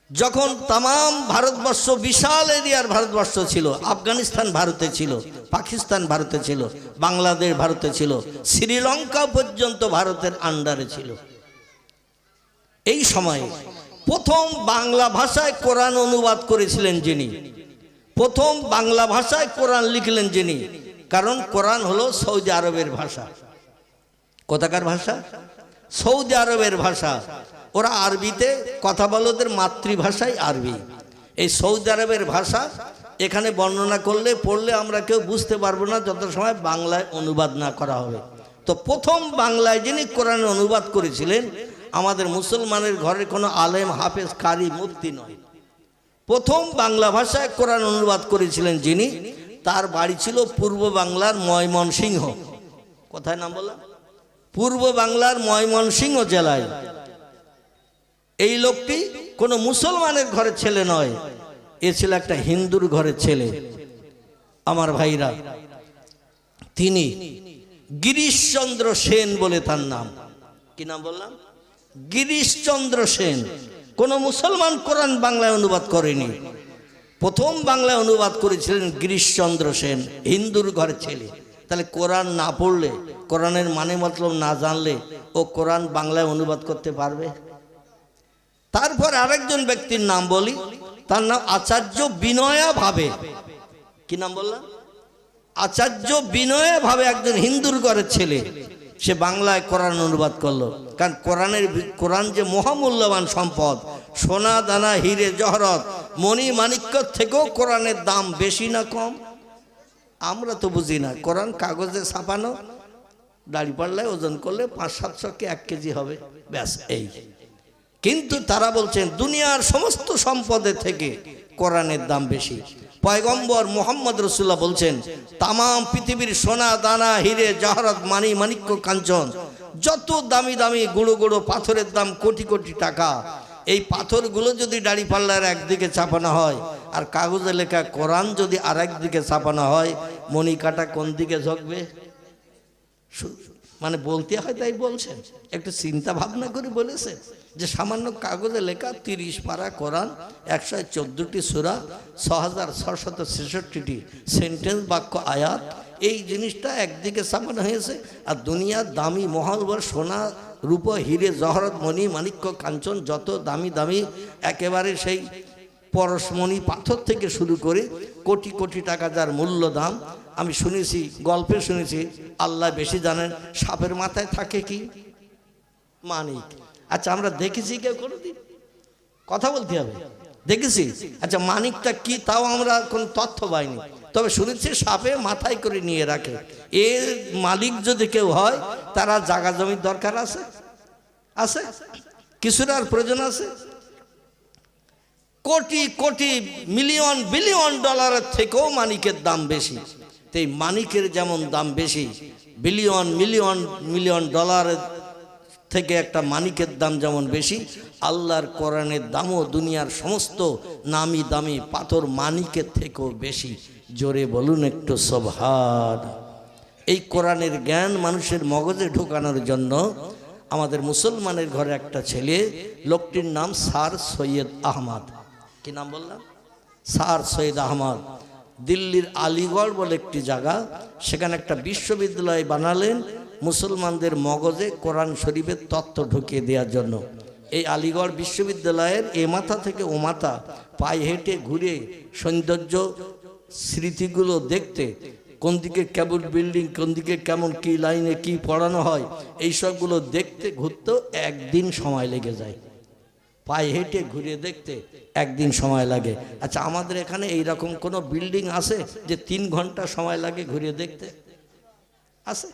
যখন তাম ভারতবর্ষ বিশাল এরিয়ার ভারতবর্ষ ছিল, আফগানিস্তান ভারতে ছিল, পাকিস্তান ভারতে ছিল, বাংলাদেশ ভারতে ছিল, শ্রীলঙ্কা পর্যন্ত ভারতের আন্ডারে ছিল। এই সময়ে প্রথম বাংলা ভাষায় কোরআন অনুবাদ করেছিলেন যিনি, প্রথম বাংলা ভাষায় কোরআন লিখলেন যিনি, কারণ কোরআন হলো সৌদি আরবের ভাষা। কোথাকার ভাষা? সৌদি আরবের ভাষা। ওরা আরবিতে কথা বলে, ওদের মাতৃভাষাই আরবি। এই সৌদি আরবের ভাষা এখানে বর্ণনা করলে পড়লে আমরা কেউ বুঝতে পারবো না যত সময় বাংলায় অনুবাদ না করা হবে। তো প্রথম বাংলায় যিনি কোরআন অনুবাদ করেছিলেন, আমাদের মুসলমানের ঘরে কোনো আলেম হাফেজ কারি মুফতি নয়, প্রথম বাংলা ভাষায় কোরআন অনুবাদ করেছিলেন যিনি, তার বাড়ি ছিল পূর্ব বাংলার ময়মনসিংহ। কোথায় নাম বললাম? পূর্ব বাংলার ময়মনসিংহ জেলায়। এই লোকটি কোনো মুসলমানের ঘরের ছেলে নয়, এ ছিল একটা হিন্দুর ঘরের ছেলে। আমার ভাইরা, তিনি গিরিশচন্দ্র সেন বলে তার নাম। কি নাম বললাম? গিরিশচন্দ্র সেন। কোনো মুসলমান কোরআন বাংলায় অনুবাদ করেনি, প্রথম বাংলায় অনুবাদ করেছিলেন গিরিশচন্দ্র সেন, হিন্দুর ঘরের ছেলে। তাহলে কোরআন না পড়লে, কোরআনের মানে মতলব না জানলে ও কোরআন বাংলায় অনুবাদ করতে পারবে? তারপর আরেকজন ব্যক্তির নাম বলি, তার নাম আচার্য বিনয়া ভাবে। কি নাম বললাম? আচার্য বিনয়া ভাবে, একজন হিন্দুর ঘরের ছেলে। সে বাংলায় কোরআন অনুবাদ করলো। কারণ কোরআন যে মহামূল্যবান সম্পদ, সোনা দানা হিরে জহরত মণি মাণিক্য থেকেও কোরআনের দাম বেশি না কম? আমরা তো বুঝি না। কোরআন কাগজে ছাপানো, দাঁড়িপাল্লায় ওজন করলে 500-700 কি 1 কেজি হবে, ব্যাস এই। কিন্তু তারা বলছেন দুনিয়ার সমস্ত সম্পদের থেকে কোরআনের দাম বেশি। পয়গম্বর মুহাম্মদ রাসূলুল্লাহ বলছেন, তাম পৃথিবীর সোনা দানা হিরে জহরত মানি মাণিক্য কাঞ্চন, যত দামি দামি গুঁড়ো গুঁড়ো পাথরের দাম কোটি কোটি টাকা, এই পাথরগুলো যদি দাঁড়িপাল্লার একদিকে চাপানো হয় আর কাগজে লেখা কোরআন যদি আর একদিকে চাপানো হয়, মণি কাটা কোন দিকে ঝুঁকবে? মানে বলতে হয় তাই বলছেন, একটু চিন্তা ভাবনা করে বলেছেন যে সামান্য কাগজে লেখা 30 পারা কোরআন, 114টি সূরা, 6666টি সেন্টেন্স বাক্য আয়াত, এই জিনিসটা একদিকে চাপানো হয়েছে। আর দুনিয়ার দামি মহালবার সোনা রূপ হিরে জহরত মণি মাণিক্য কাঞ্চন, যত দামি দামি একেবারে সেই পরশমণি পাথর থেকে শুরু করে কোটি কোটি টাকা যার মূল্য দাম। আমি শুনেছি, গল্পে শুনেছি, আল্লাহ বেশি জানেন, সাপের মাথায় থাকে কি? মানিক। আচ্ছা, আমরা দেখেছি কেউ কোনোদিন? কথা বলতে হবে, দেখেছি। আচ্ছা, মানিকটা কি তাও আমরা কোনো তথ্য পাইনি, তবে শুনেছি সাপে মাথায় করে নিয়ে রাখে। এর মালিক যদি কেউ হয়, তারা জায়গা জমির দরকার আছে? আছে? কিছুর আর প্রয়োজন আছে? কোটি কোটি মিলিয়ন বিলিয়ন ডলারের থেকেও মানিকের দাম বেশি। এই মানিকের যেমন দাম বেশি, বিলিয়ন মিলিয়ন মিলিয়ন ডলারের থেকে একটা মানিকের দাম যেমন বেশি, আল্লাহর কোরআনের দামও দুনিয়ার সমস্ত নামি দামি পাথর মানিকের থেকেও বেশি। জোরে বলুন একটু সুবহান। এই কোরআনের জ্ঞান মানুষের মগজে ঢোকানোর জন্য আমাদের মুসলমানের ঘরে একটা ছেলে, লোকটির নাম স্যার সৈয়দ আহমদ। কি নাম বললাম? স্যার সৈয়দ আহমদ। দিল্লির আলিগড় বলে একটি জায়গা, সেখানে একটা বিশ্ববিদ্যালয় বানালেন মুসলমানদের মগজে কোরআন শরীফের তত্ত্ব ঢুকিয়ে দেওয়ার জন্য। এই আলিগড় বিশ্ববিদ্যালয়ের এ মাথা থেকে ও মাথা পায়ে হেঁটে ঘুরে সৌন্দর্য স্মৃতিগুলো দেখতে, কোন দিকে কেমন বিল্ডিং, কোন দিকে কেমন কি লাইনে কি পড়ানো হয়, এই সবগুলো দেখতে ঘুরতেও একদিন সময় লেগে যায়। পায়ে হেঁটে ঘুরে দেখতে একদিন সময় লাগে। আচ্ছা, আমাদের এখানে এইরকম কোনো বিল্ডিং আছে যে 3 ঘন্টা সময় লাগে ঘুরে দেখতে? আছে?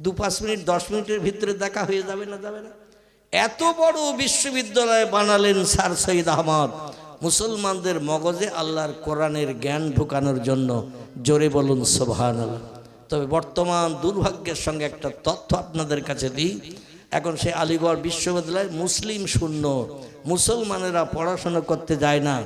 2-5 মিনিট 10 মিনিটের ভিতরে দেখা হয়ে যাবে না? যাবে না? এত বড় বিশ্ববিদ্যালয় বানালেন স্যার সৈয়দ আহমদ মুসলমানদের মগজে আল্লাহর কোরআনের জ্ঞান ঢুকানোর জন্য। জোরে বলুন সুবহানাল্লাহ। তবে বর্তমান দুর্ভাগ্যের সঙ্গে একটা তথ্য আপনাদের কাছে দিই, এখন সে আলিগড় বিশ্ববিদ্যালয় মুসলিম শূন্য, মুসলমানেরা পড়াশোনা করতে যায় না।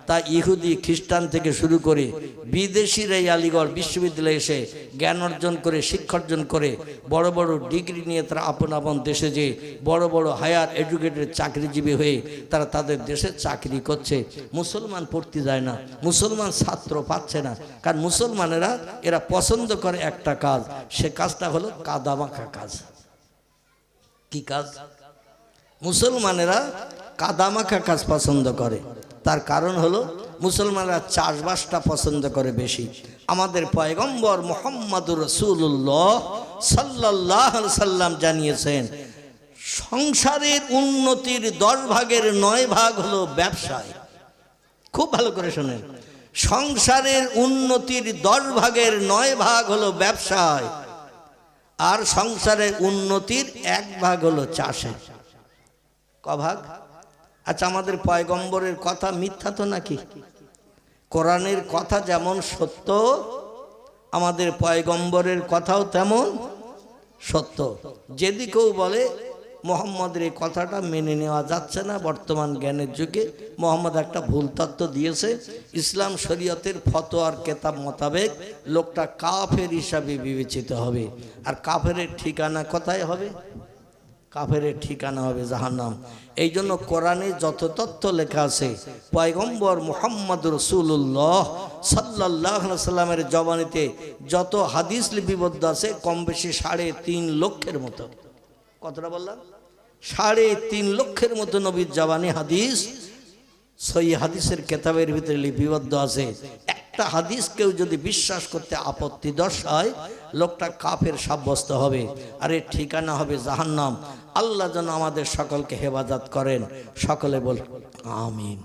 তা ইহুদি খ্রিস্টান থেকে শুরু করে বিদেশিরা এই আলিগড় বিশ্ববিদ্যালয়ে এসে জ্ঞান অর্জন করে শিক্ষা অর্জন করে বড় বড় ডিগ্রি নিয়ে তারা আপন আপন দেশে যে বড় বড় হায়ার এডুকেটেড চাকরিজীবী হয়ে তারা তাদের দেশে চাকরি করছে। মুসলমান পড়তে যায় না, মুসলমান ছাত্র পাচ্ছে না, কারণ মুসলমানেরা এরা পছন্দ করে একটা কাজ, সে কাজটা হলো কাদামাখা কাজ। কি কাজ? মুসলমানেরা কাদামাখা কাজ পছন্দ করে। তার কারণ হলো মুসলমানরা চাষবাসটা পছন্দ করে বেশি। আমাদের পয়গম্বর মুহাম্মদুর রাসূলুল্লাহ সাল্লাল্লাহু আলাইহি সাল্লাম জানিয়েছেন, সংসারের উন্নতির 10 ভাগের 9 ভাগ হলো ব্যবসায়। খুব ভালো করে শোনেন, সংসারের উন্নতির 10 ভাগের 9 ভাগ হলো ব্যবসায়, আর সংসারের উন্নতির 1 ভাগ হলো চাষে। ক ভাগ? আচ্ছা, আমাদের পয়গম্বরের কথা মিথ্যা তো নাকি? কোরআনের কথা যেমন সত্য, আমাদের পয়গম্বরের কথাও তেমন সত্য। যদি কেউ বলে মোহাম্মদের এই কথাটা মেনে নেওয়া যাচ্ছে না, বর্তমান জ্ঞানের যুগে মোহাম্মদ একটা ভুল তত্ত্ব দিয়েছে, ইসলাম শরীয়তের ফতোয়ার কেতাব মোতাবেক লোকটা কাফের হিসাবে বিবেচিত হবে। আর কাফেরের ঠিকানা কোথায় হবে? কাফেরের ঠিকানা হবে জাহান্নাম। এই জন্য কোরআনে যত তথ্য লেখা আছে, পয়গম্বর মুহাম্মদুর রাসূলুল্লাহ সাল্লাল্লাহু আলাইহি সাল্লামের জবানিতে যত হাদিস লিপিবদ্ধ আছে, কম বেশি 3.5 লক্ষের মতো। কতটা বললাম? 3.5 লক্ষের মতো নবীর জবানি হাদিস সহিহ হাদিসের কেতাবের ভিতরে লিপিবদ্ধ আছে। একটা হাদিস কেউ যদি বিশ্বাস করতে আপত্তি দর্শায়, লোকটা কাফের সাব্যস্ত হবে, আর এর ঠিকানা হবে জাহান্নাম। আল্লাহ যেন আমাদের সকলকে হেফাজত করেন। সকলে বল আমিন,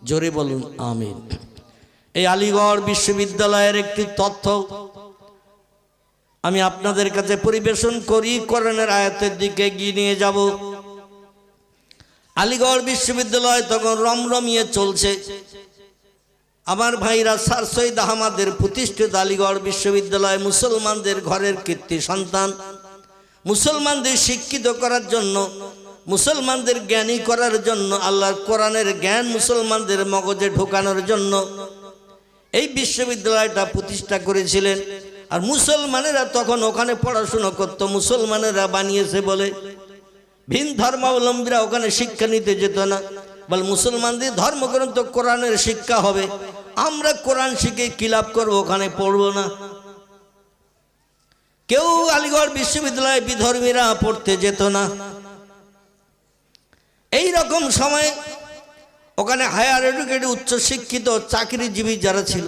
জোরে বলুন আমিন। এই আলিগড় বিশ্ববিদ্যালয়ের একটি তথ্য আমি আপনাদের কাছে পরিবেশন করি, কোরআনের আয়াতের দিকে এগিয়ে নিয়ে যাব। আলিগড় বিশ্ববিদ্যালয় তখন রমরমিয়ে চলছে। আমার ভাইরা, স্যার সৈয়দ আহমদের প্রতিষ্ঠিত আলিগড় বিশ্ববিদ্যালয় মুসলমানদের ঘরের কীর্তি সন্তান। মুসলমানদের শিক্ষিত করার জন্য, মুসলমানদের জ্ঞানী করার জন্য, আল্লাহর কোরআনের জ্ঞান মুসলমানদের মগজে ঢোকানোর জন্য এই বিশ্ববিদ্যালয়টা প্রতিষ্ঠা করেছিলেন। আর মুসলমানেরা তখন ওখানে পড়াশোনা করত, মুসলমানেরা বানিয়েছে বলে। ভিন ধর্মাবলম্বীরা ওখানে শিক্ষা নিতে যেত না, বল মুসলমানদের ধর্মগ্রন্থ কোরআনের শিক্ষা হবে, আমরা কোরআন শিখে কি লাভ করবো, ওখানে পড়বো না। কেউ আলিগড় বিশ্ববিদ্যালয়ে বিধর্মীরা পড়তে যেত না। এই রকম সময় ওখানে হায়ার এডুকেটেড উচ্চ শিক্ষিত চাকরিজীবী যারা ছিল,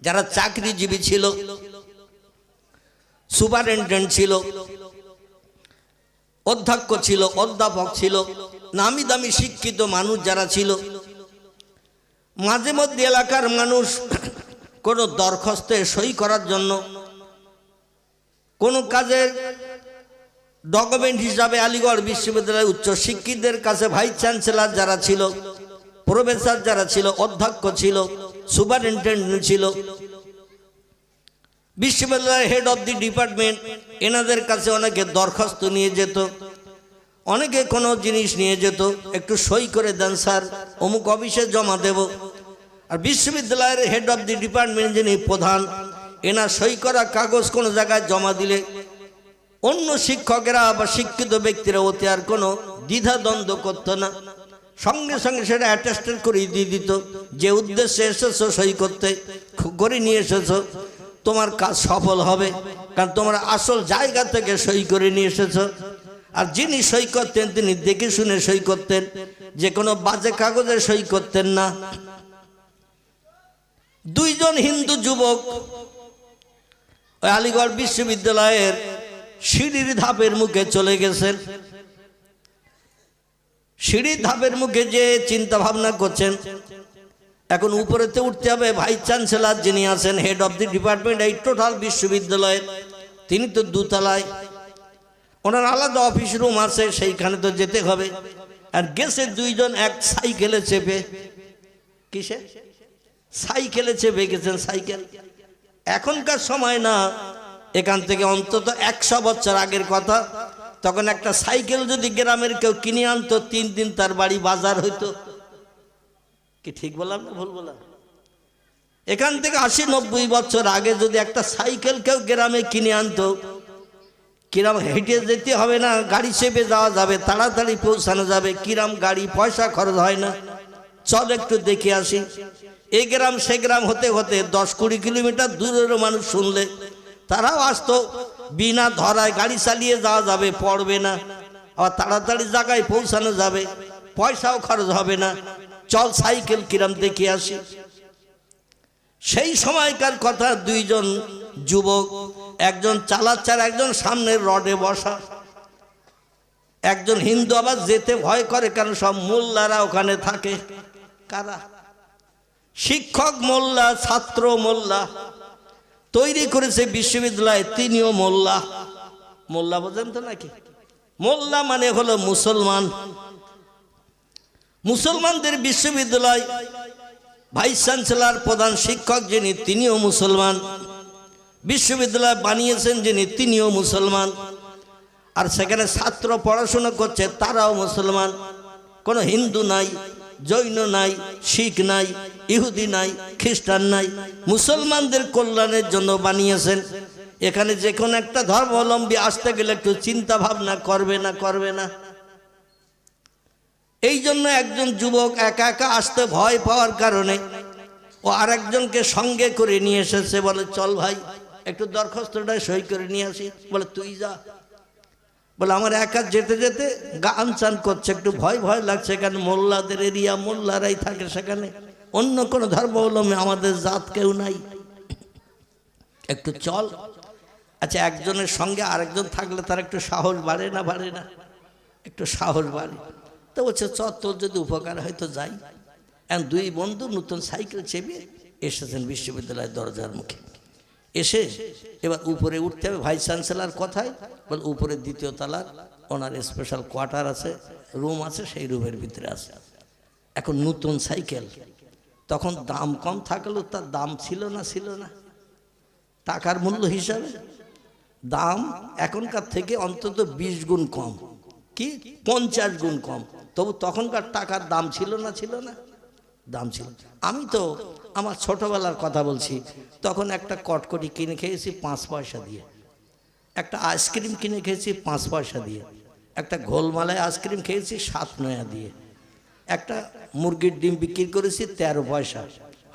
যারা চাকরিজীবী ছিল, সুপারিনটেন্ডেন্ট ছিল, অধ্যক্ষ ছিল, অধ্যাপক ছিল, নামি দামি শিক্ষিত মানুষ যারা ছিল, মাঝে মধ্যে এলাকার মানুষ কোনো দরখাস্তে সই করার জন্য, কোনো কাজের ডকুমেন্ট হিসাবে আলিগড় বিশ্ববিদ্যালয়ের উচ্চ শিক্ষিতদের কাছে ভাইস চ্যান্সেলর যারা ছিল, প্রফেসর যারা ছিল, অধ্যক্ষ ছিল, সুপারিনটেন্ডেন্ট ছিল, বিশ্ববিদ্যালয়ের হেড অফ দি ডিপার্টমেন্ট, এনাদের কাছে অনেকে দরখাস্ত নিয়ে যেত, অনেকে কোনো জিনিস নিয়ে যেত, একটু সই করে দেন স্যার, অমুক অফিসে জমা দেব। আর বিশ্ববিদ্যালয়ের হেড অফ দি ডিপার্টমেন্ট যিনি প্রধান, এনার সই করা কাগজ কোনো জায়গায় জমা দিলে অন্য শিক্ষকেরা বা শিক্ষিত ব্যক্তিরা ওতে আর কোনো দ্বিধাদ্বন্দ্ব করতো না, সঙ্গে সঙ্গে সেটা অ্যাটেস্টেড করে দিয়ে দিত, যে উদ্দেশ্যে এসেছো সই করতে করে নিয়ে এসেছো, তোমার কাজ সফল হবে, কারণ তোমরা আসল জায়গা থেকে সই করে নিয়ে এসেছো। আর যিনি সই করতেন তিনি দেখে শুনে সই করতেন, যে কোনো বাজে কাগজে সই করতেন না। দুইজন হিন্দু যুবক ওই আলিগড় বিশ্ববিদ্যালয়ের সিঁড়ির ধাপের মুখে চলে গেছেন। সিঁড়ির ধাপের মুখে যে চিন্তা ভাবনা করছেন, এখন উপরেতে উঠতে হবে, ভাইস চ্যান্সেলর যিনি আছেন, হেড অফ দি ডিপার্টমেন্ট এই টোটাল বিশ্ববিদ্যালয়ের, তিনি তো দোতলায়, ওনার আলাদা অফিস রুম আছে, সেইখানে তো যেতে হবে। আর গেছে দুইজন এক সাইকেলে চেপে, কিসে সাইকেলে চেপে গেছেন। সাইকেল এখনকার সময় না, এখান থেকে অন্তত 100 বছর আগের কথা। তখন একটা সাইকেল যদি গ্রামের কেউ কিনে আনতো 3 দিন তার বাড়ি বাজার হইতো। কি ঠিক বললাম না ভুল বললাম? এখান থেকে 80-90 বছর আগে যদি একটা সাইকেল কেউ গ্রামে কিনে আনতো, কিরাম হেঁটে যেতে হবে না, গাড়ি চেপে যাওয়া যাবে, তাড়াতাড়ি পৌঁছানো যাবে, কিরাম গাড়ি পয়সা খরচ হয় না, চল একটু দেখে আসি। এই গ্রাম সে গ্রাম হতে হতে 10-20 কিলোমিটার দূরেরও মানুষ শুনলে তারাও আসতো, বিনা ধরায় গাড়ি চালিয়ে যাওয়া যাবে, পড়বে না, আবার তাড়াতাড়ি জায়গায় পৌঁছানো যাবে, পয়সাও খরচ হবে না, চল সাইকেল কিরাম দেখে আসি। সেই সময়কার কথা, 2 জন যুবক, একজন চালাচ্ছে আর একজন সামনের রডে বসা। একজন হিন্দু, আবার যেতে ভয় করে, কারণ সব মোল্লারা ওখানে থাকে। কারা? শিক্ষক মোল্লা, ছাত্র মোল্লা, তৈরি করেছে বিশ্ববিদ্যালয়ে, তিনিও মোল্লা। মোল্লা বোঝেন তো নাকি? মোল্লা মানে হলো মুসলমান। মুসলমানদের বিশ্ববিদ্যালয়, ভাইস চ্যান্সেলর, প্রধান শিক্ষক যিনি, তিনিও মুসলমান। বিশ্ববিদ্যালয় বানিয়েছেন যিনি, তিনিও মুসলমান। আর সেখানে ছাত্র পড়াশোনা করছে, তারাও মুসলমান। কোনো হিন্দু নাই, জৈন নাই, শিখ নাই, ইহুদি নাই, খ্রিস্টান নাই, মুসলমানদের কল্যাণের জন্য বানিয়েছেন। এখানে যে কোনো একটা ধর্মাবলম্বী আসতে গেলে একটু চিন্তা ভাবনা করবে না। এই জন্য একজন যুবক একা একা আসতে ভয় পাওয়ার কারণে ও আরেকজনকে সঙ্গে করে নিয়ে এসেছে। বলে, চল ভাই একটু দরখাস্তটা সই করে নিয়ে আসি। বলে, তুই যা। বলে, আমার একা যেতে যেতে গান চান করছে, একটু ভয় ভয় লাগছে, কারণ মোল্লাদের এরিয়া, মোল্লারাই থাকে সেখানে, অন্য কোনো ধর্মাবলম্বী আমাদের জাত কেউ নাই, একটু চল। আচ্ছা, একজনের সঙ্গে আরেকজন থাকলে তার একটু সাহস বাড়ে না? একটু সাহস বাড়ে। তো বলছে, চ, তোর যদি উপকার হয় তো যাই। এখন 2 বন্ধু নতুন সাইকেল চেপে এসেছেন বিশ্ববিদ্যালয়ের দরজার মুখে। এসে এবার উপরে উঠতে হবে। ভাইস চ্যান্সেলর কোথায়? বল, উপরে 2য় তলার ওনার স্পেশাল কোয়ার্টার আছে, রুম আছে, সেই রুমের ভিতরে আছে। এখন নতুন সাইকেল, তখন দাম কম থাকলেও তার দাম ছিল না টাকার মূল্য হিসাবে দাম এখনকার থেকে অন্তত 20 গুণ কম, কি 50 গুণ কম। তবু তখনকার টাকার দাম ছিল না? দাম ছিল। আমি তো আমার ছোটবেলার কথা বলছি, তখন একটা কটকটি কিনে খেয়েছি 5 পয়সা দিয়ে, একটা আইসক্রিম কিনে খেয়েছি 5 পয়সা দিয়ে, একটা গোলমালায় আইসক্রিম খেয়েছি 7 নয়া দিয়ে, একটা মুরগির ডিম বিক্রি করেছি 13 পয়সা,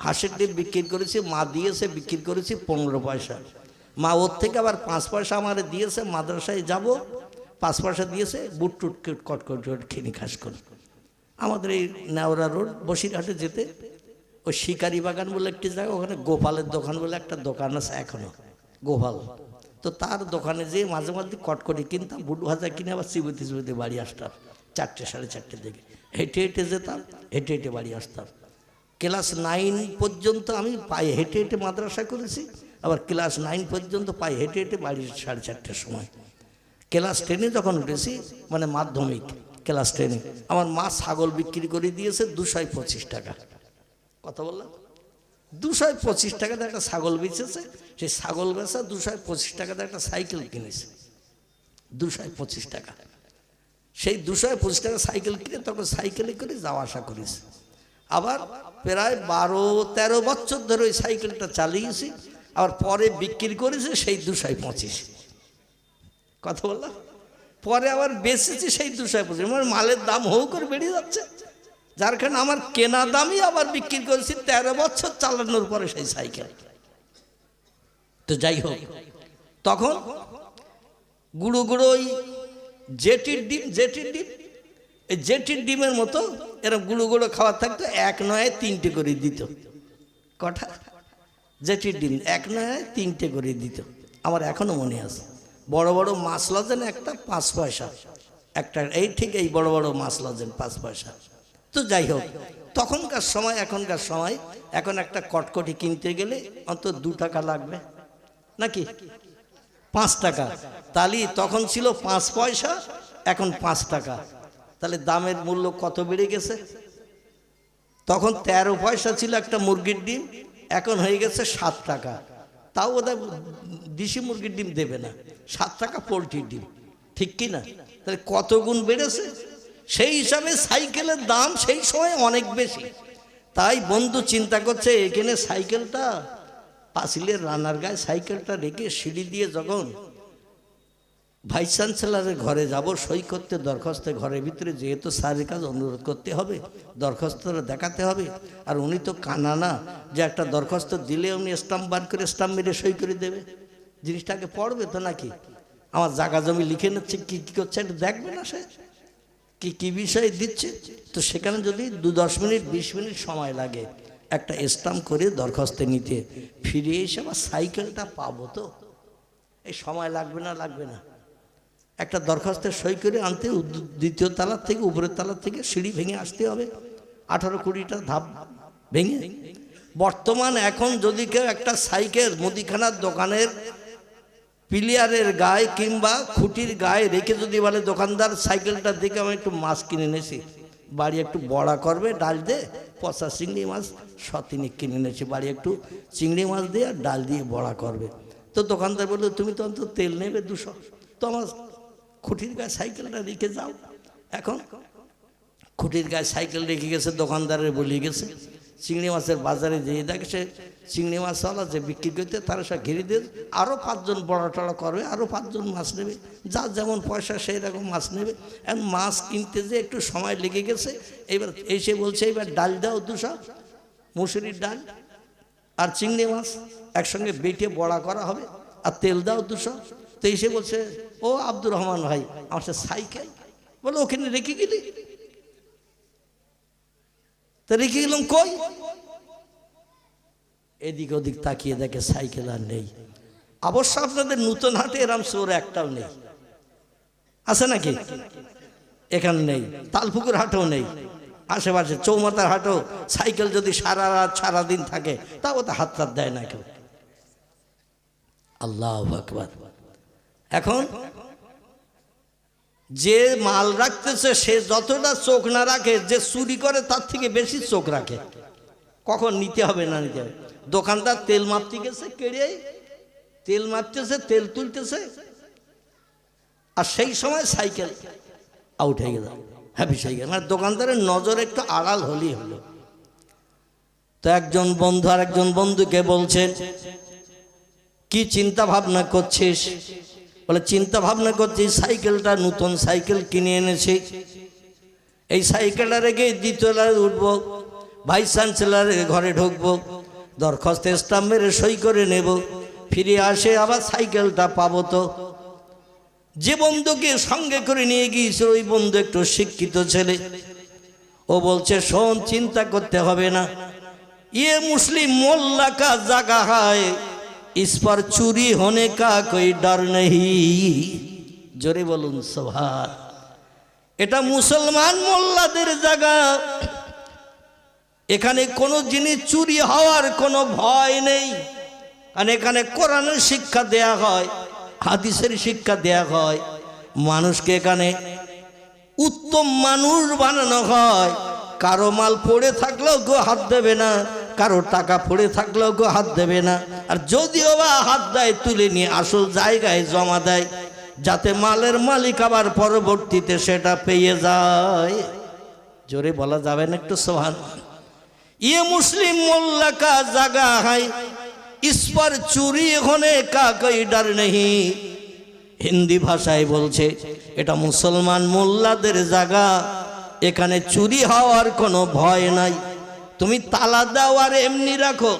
হাঁসের ডিম বিক্রি করেছি, মা দিয়েছে, বিক্রি করেছি 15 পয়সা। মা ওর থেকে আবার 5 পয়সা আমার দিয়েছে, মাদ্রাসায় যাব 5 পয়সা দিয়েছে, বুট টুট কটকট খেনি খাস করে। আমাদের এই নেওড়া রোড বসিরহাটে যেতে ওই শিকারি বাগান বলে একটি জায়গা, ওখানে গোপালের দোকান বলে একটা দোকান আছে এখনো, গোপাল। তো তার দোকানে যেয়ে মাঝে মাঝে কটকটি কিনতাম, বুট ভাজা কিনে আবার চিবুতে বাড়ি আসতাম 4টে 4:30 দিকে। হেঁটে যেতাম, হেঁটে বাড়ি আসতাম। ক্লাস 9 পর্যন্ত আমি পায়ে হেঁটে মাদ্রাসা করেছি, আবার ক্লাস 9 পর্যন্ত পায়ে হেঁটে বাড়ি 4:30টার সময়। ক্লাস 10-এ যখন উঠেছি, মানে মাধ্যমিক ক্লাস 10-এ, আমার মা ছাগল বিক্রি করে দিয়েছে 225 টাকা। কথা বললাম, 225 টাকাতে একটা ছাগল বেচেছে। সেই ছাগল বেচা 225 টাকাতে একটা সাইকেল কিনেছে, 225 টাকা। সেই 225 টাকা সাইকেল কিনে তখন সাইকেলে করে যাওয়া আসা করেছে। আবার প্রায় 12-13 বছর ধরে ওই সাইকেলটা চালিয়েছি। আবার পরে বিক্রি করেছে সেই 225। কথা বললাম, পরে আবার বেচেছি সেই 225। আমার মালের দাম হু করে বেড়ে যাচ্ছে, যার কারণে আমার কেনা দামই আবার বিক্রি করেছি 13 বছর চালানোর পরে সেই সাইকেল। তো যাই হোক, তখন গুঁড়ো ওই জেটির ডিম, এই জেটির ডিমের মতো এরকম গুঁড়ো খাওয়ার থাকতো, 1 নয় 3টে করে দিত। কটা জেটির ডিম 1 নয় 3টে করে দিত। আমার এখনো মনে আছে। বড় বড় মাছ লজেন একটা 5 পয়সা একটা, এই ঠিক এই বড় বড় মাছ লজেন 5 পয়সা। তো যাই হোক, তখনকার সময় এখনকার সময়, এখন একটা কটকটি কিনতে গেলে অন্তত 2 টাকা লাগবে নাকি 5 টাকা। তাহলে তখন ছিল 5 পয়সা, এখন 5 টাকা। তাহলে দামের মূল্য কত বেড়ে গেছে। তখন 13 পয়সা ছিল একটা মুরগির ডিম, এখন হয়ে গেছে 7 টাকা। তাও ওদের দেশি মুরগির ডিম দেবে না, 7 টাকা পোলট্রির ডিম। ঠিক কি না? তাহলে কত গুণ বেড়েছে। সেই হিসাবে সাইকেলের দাম সেই সময় অনেক বেশি। তাই বন্ধু চিন্তা করছে এখানে সাইকেলটা পাঁচিলের রানার গায়ে সাইকেলটা রেখে সিঁড়ি দিয়ে যখন ভাইস চ্যান্সেলরের ঘরে যাব সই করতে, দরখাস্তের ঘরের ভিতরে যেহেতু স্যারের কাছে অনুরোধ করতে হবে, দরখাস্তটা দেখাতে হবে। আর উনি তো কানা না যে একটা দরখাস্ত দিলে উনি স্টাম্প বার করে স্টাম্প মেরে সই করে দেবে। জিনিসটাকে পড়বে তো নাকি? আমার জায়গা জমি লিখে নিচ্ছে, কী কী করছে একটু দেখবে না সে, কি কি বিষয়ে দিচ্ছে। তো সেখানে যদি 10 মিনিট 20 মিনিট সময় লাগে একটা স্টাম্প করে দরখাস্ত নিতে, ফিরে এসে আবার সাইকেলটা পাবো তো এই সময় লাগবে না? লাগবে না? একটা দরখাস্তের সই করে আনতে দ্বিতীয় তলার থেকে উপরের তলার থেকে সিঁড়ি ভেঙে আসতে হবে 18-20টা ধাপ ভেঙে। বর্তমান এখন যদি কেউ একটা সাইকেল মুদিখানার দোকানের পিলিয়ারের গায়ে কিংবা খুঁটির গায়ে রেখে যদি বলে দোকানদার সাইকেলটা দেখে আমি একটু মাছ কিনে এনেছি, বাড়ি একটু বড়া করবে, ডাল দিয়ে পচা চিংড়ি মাছ 100-3 কিনে এনেছি, বাড়ি একটু চিংড়ি মাছ দিয়ে আর ডাল দিয়ে বড়া করবে। তো দোকানদার বললো তুমি তো অন্তত তেল নেবে 200, তো আমার খুঁটির গায়ে সাইকেলটা রেখে যাও। এখন খুঁটির গায়ে সাইকেল রেখে গেছে, দোকানদারের বলিয়ে গেছে, চিংড়ি মাছের বাজারে যেয়ে দেখে চিংড়ি মাছওয়ালা যে বিক্রি করতে তারা সব ঘিরে দিয়ে আরও 5 জন বড়া টড়া করবে, আরও 5 জন মাছ নেবে, যার যেমন পয়সা সেই রকম মাছ নেবে। এখন মাছ কিনতে যে একটু সময় লেগে গেছে, এবার এসে বলছে এবার ডাল দাও 200, মুসুরির ডাল আর চিংড়ি মাছ একসঙ্গে বেটে বড়া করা হবে, আর তেল দাও 200। তো এসে বলছে ও আব্দুর রহমান ভাই আমার সে সাইকেল, বলে ওখানে রেখে গেলি। তা রেখে গেলাম কই? এদিক ওদিক তাকিয়ে দেখে সাইকেল আর নেই। অবশ্য আপনাদের নতুন হাটে এরম চোর একটাও নেই, আছে নাকি? এখানে নেই, তালপুকুর হাটেও নেই, আশেপাশে চৌমাথার হাটেও সাইকেল যদি সারা রাত সারাদিন থাকে তাও তো হাত টাত দেয় না কেউ। আল্লাহু আকবার। এখন যে মাল রাখতেছে সে যতটা চোখ না রাখে, যে চুরি করে তার থেকে বেশি চোখ রাখে কখন নিতে হবে না নিতে হবে। দোকানদার তেল মাপতে গেছে, কেড়ে তেল মাপতেছে, তেল তুলতেছে, আর সেই সময় সাইকেল আউট হয়ে গেল, হ্যাপি সাইকেল। মানে দোকানদারের নজর একটু আড়াল হলেই হলো। তো একজন বন্ধু আর একজন বন্ধুকে বলছেন কি চিন্তা ভাবনা করছিস? বলে চিন্তা ভাবনা করছি সাইকেলটা নতুন সাইকেল কিনে এনেছি, এই সাইকেলটা রেখে দ্বিতীয়তলায় উঠবো, ভাইস চ্যান্সেলরের ঘরে ঢুকবো, দরখাস্তে স্টাম্প মেরে সই করে নেব, ফিরে আসে আবার সাইকেলটা পাবো। তো যে বন্ধুকে সঙ্গে করে নিয়ে গিয়েছিল ওই বন্ধু একটু শিক্ষিত ছেলে, ও বলছে শোন চিন্তা করতে হবে না, ये मुस्लिम मोल्ला का जगह है, इस पर चोरी होने का कोई डर नहीं। जोरे बोलून सुभान। এটা মুসলমান মোল্লাদের জায়গা, এখানে কোনো জিনিস চুরি হওয়ার কোনো ভয় নেই। কারণ এখানে কোরআনের শিক্ষা দেয়া হয়, হাদিসের শিক্ষা দেয়া হয়, মানুষকে এখানে উত্তম মানুষ বানানো হয়। কারো মাল পড়ে থাকলেও কেউ হাত দেবে না, কারো টাকা পড়ে থাকলেও কেউ হাত দেবে না, আর যদিও বা হাত দেয় তুলে নিয়ে আসল জায়গায় জমা দেয়, যাতে মালের মালিক আবার পরবর্তীতে সেটা পেয়ে যায়। জোরে বলা যাবে না একটু সুবহান। ये मुस्लिम मोल्ला का जगह है, इस पर चोरी होने का कोई डर नहीं। হিন্দি ভাষায় বলছে এটা মুসলমান মোল্লাদের জায়গা, এখানে চুরি হওয়ার কোনো ভয় নাই। তুমি তালা দাও আর এমনি রাখো,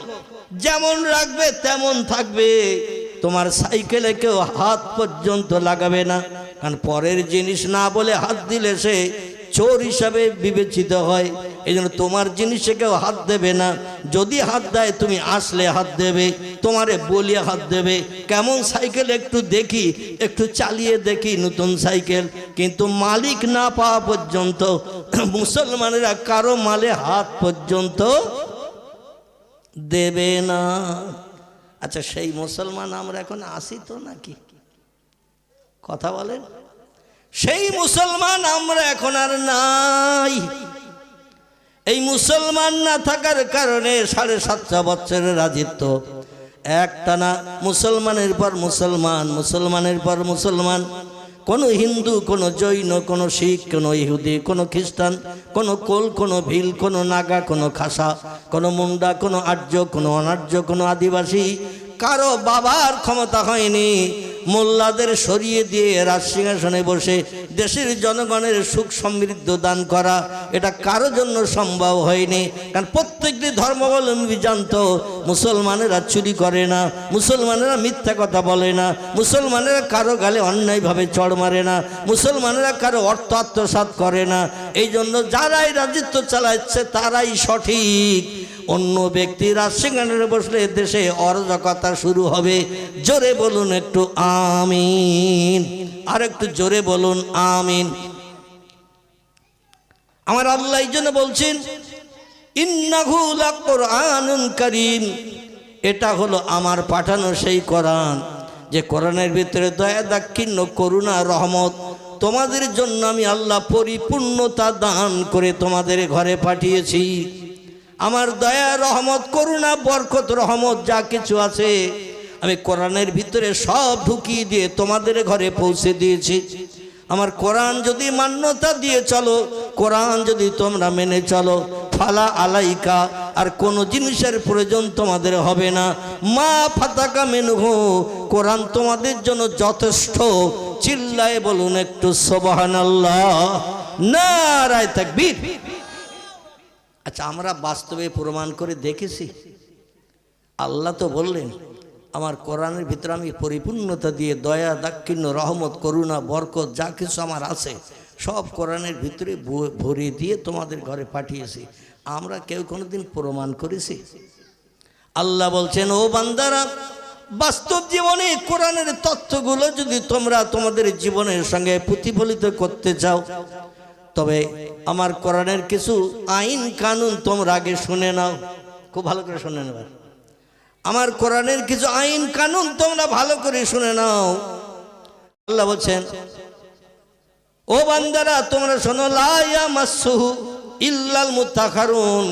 যেমন রাখবে তেমন থাকবে, তোমার সাইকেলে কেউ হাত পর্যন্ত লাগাবে না। কারণ পরের জিনিস না বলে হাত দিলে সে চোর হিসাবে বিবেচিত হয়। এই জন্য তোমার জিনিসে কেউ হাত দেবে না, যদি হাত দেয় তুমি আসলে হাত দেবে, তোমারে বলিয়ে হাত দেবে। কেমন সাইকেল একটু দেখি, একটু চালিয়ে দেখি নতুন সাইকেল, কিন্তু মালিক না পাওয়া পর্যন্ত মুসলমানেরা কারো মালে হাত পর্যন্ত দেবে না। আচ্ছা সেই মুসলমান আমরা এখন আসি তো নাকি? কথা বলেন, সেই মুসলমান আমরা এখন আর নাই। এই মুসলমান না থাকার কারণে 7.5 বছরের রাজত্ব একটানা মুসলমানের পর মুসলমান, মুসলমানের পর মুসলমান, কোনো হিন্দু, কোনো জৈন, কোনো শিখ, কোনো ইহুদি, কোনো খ্রিস্টান, কোনো কোল, কোনো ভিল, কোনো নাগা, কোনো খাসা, কোনো মুন্ডা, কোনো আর্য, কোনো অনার্য, কোনো আদিবাসী, কারো বাবার ক্ষমতা হয়নি মোল্লাদের সরিয়ে দিয়ে রাজসিংহাসনে বসে দেশের জনগণের সুখ সমৃদ্ধি দান করা। এটা কারো জন্য সম্ভব হয়নি, কারণ প্রত্যেকটি ধর্মাবলম্বী জানতো মুসলমানেরা চুরি করে না, মুসলমানেরা মিথ্যা কথা বলে না, মুসলমানেরা কারো গালে অন্যায়ভাবে চড় মারে না, মুসলমানেরা কারো অর্থ আত্মসাৎ করে না। এই জন্য যারাই রাজত্ব চালাচ্ছে তারাই সঠিক। অন্য ব্যক্তি রাজসিংহাসনে বসলে দেশে অরাজকতা শুরু হবে। জোরে বলুন একটু আমিন, আর একটু জোরে বলুন আমিন। আমার আল্লাহ এই জন্য বলছেন ইন্নাহু লাকুরআনুন কারীম, এটা হলো আমার পাঠানো সেই কোরআন, যে কোরআনের ভিতরে দয়া, দাক্ষিণ্য, করুণা, রহমত তোমাদের জন্য আমি আল্লাহ পরিপূর্ণতা দান করে তোমাদের ঘরে পাঠিয়েছি। আমার দয়া, রহমত, করুণা, বরকত, রহমত যা কিছু আছে আমি কোরআনের ভিতরে সব ঢুকিয়ে দিয়ে তোমাদের ঘরে পৌঁছে দিয়েছি। আমার কোরআন যদি মান্যতা দিয়ে চলো, কোরআন যদি তোমরা মেনে চলো, ফালা আলাইকা, আর কোনো জিনিসের প্রয়োজন তোমাদের হবে না। মা ফাতাকা মেনহু, কোরআন তোমাদের জন্য যথেষ্ট। চিল্লায়ে বলুন একটু সুবহানাল্লাহ, নারায়ে তাকবীর। আচ্ছা, আমরা বাস্তবে প্রমাণ করে দেখেছি। আল্লাহ তো বললেন আমার কোরআনের ভিতরে আমি পরিপূর্ণতা দিয়ে দয়া, দাক্ষিণ্য, রহমত, করুণা, বরকত যা কিছু আমার আছে সব কোরআনের ভিতরে ভরিয়ে দিয়ে তোমাদের ঘরে পাঠিয়েছি। আমরা কেউ কোনোদিন প্রমাণ করেছি? আল্লাহ বলছেন ও বান্দারা, বাস্তব জীবনে কোরআনের তথ্যগুলো যদি তোমরা তোমাদের জীবনের সঙ্গে প্রতিফলিত করতে চাও, তবে আমার কোরআনের কিছু আইন কানুন তোমরা আগে শুনে নাও। খুব ভালো করে শুনে নেবে। আমার কোরআনের কিছু আইন কানুন তোমরা ভালো করে শুনে নাও। আল্লাহ বলছেন ও বান্দারা তোমরা শোনো, লা ইয়ামাসসুহু ইল্লাল মুত্তাহারুন,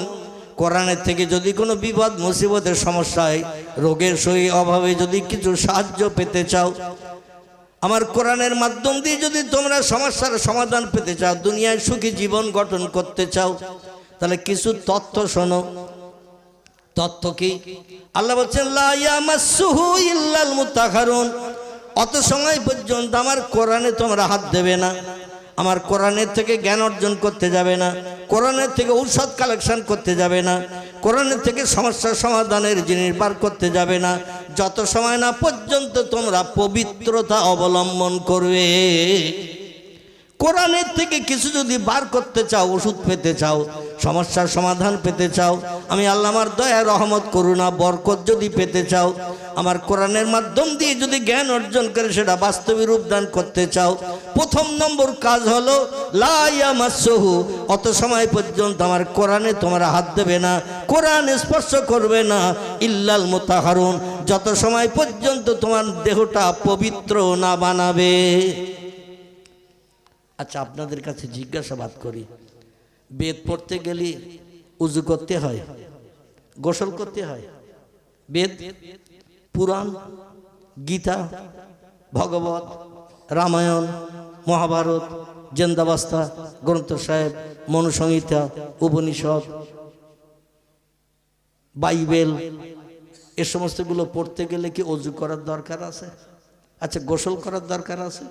কোরআনের থেকে যদি কোনো বিপদ মুসিবতের সমস্যায়, রোগের সই অভাবে যদি কিছু সাহায্য পেতে চাও, আমার কোরআনের মাধ্যম দিয়ে যদি তোমরা সমস্যার সমাধান পেতে চাও, দুনিয়ায় সুখী জীবন গঠন করতে চাও, তাহলে কিছু তথ্য শোনো। তথ্য কি? আল্লাহ বলছেন লা ইয়ামাসসুহু ইল্লাল মুত্তাহারুন, অত সময় পর্যন্ত আমার কোরআনে তোমরা হাত দেবে না, আমার কোরআনের থেকে জ্ঞান অর্জন করতে যাবে না, কোরআনের থেকে ঔষধ কালেকশন করতে যাবে না, কোরআনের থেকে সমস্যার সমাধানের জিনিস বার করতে যাবে না, যত সময় না পর্যন্ত তোমরা পবিত্রতা অবলম্বন করবে। কোরআনের থেকে কিছু যদি বার করতে চাও, ওষুধ পেতে চাও, সমস্যার সমাধান পেতে চাও, আমি আল্লাহ আমার দয়া, রহমত, করুণা, বরকত যদি পেতে চাও, আমার কোরআনের মাধ্যম দিয়ে যদি জ্ঞান অর্জন করে সেটা বাস্তবে রূপদান করতে চাও, প্রথম নম্বর কাজ হলো লা ইয়ামাসসুহু, অত সময় পর্যন্ত আমার কোরআনে তোমরা হাত দেবে না, কোরআন স্পর্শ করবে না, ইল্লাল মুতাহারুন, যত সময় পর্যন্ত তোমার দেহটা পবিত্র না বানাবে। আচ্ছা, আপনাদের কাছে জিজ্ঞাসাবাদ করি, বেদ পড়তে গেলে উজু করতে হয়, গোসল করতে হয়? বেদ, পুরাণ, গীতা, ভগবত, রামায়ণ, মহাভারত, জেন্দাবাস্তা, গ্রন্থ সাহেব, মনুসংহিতা, উপনিষদ, বাইবেল, এ সমস্তগুলো পড়তে গেলে কি অজু করার দরকার আছে? আচ্ছা, গোসল করার দরকার আছে?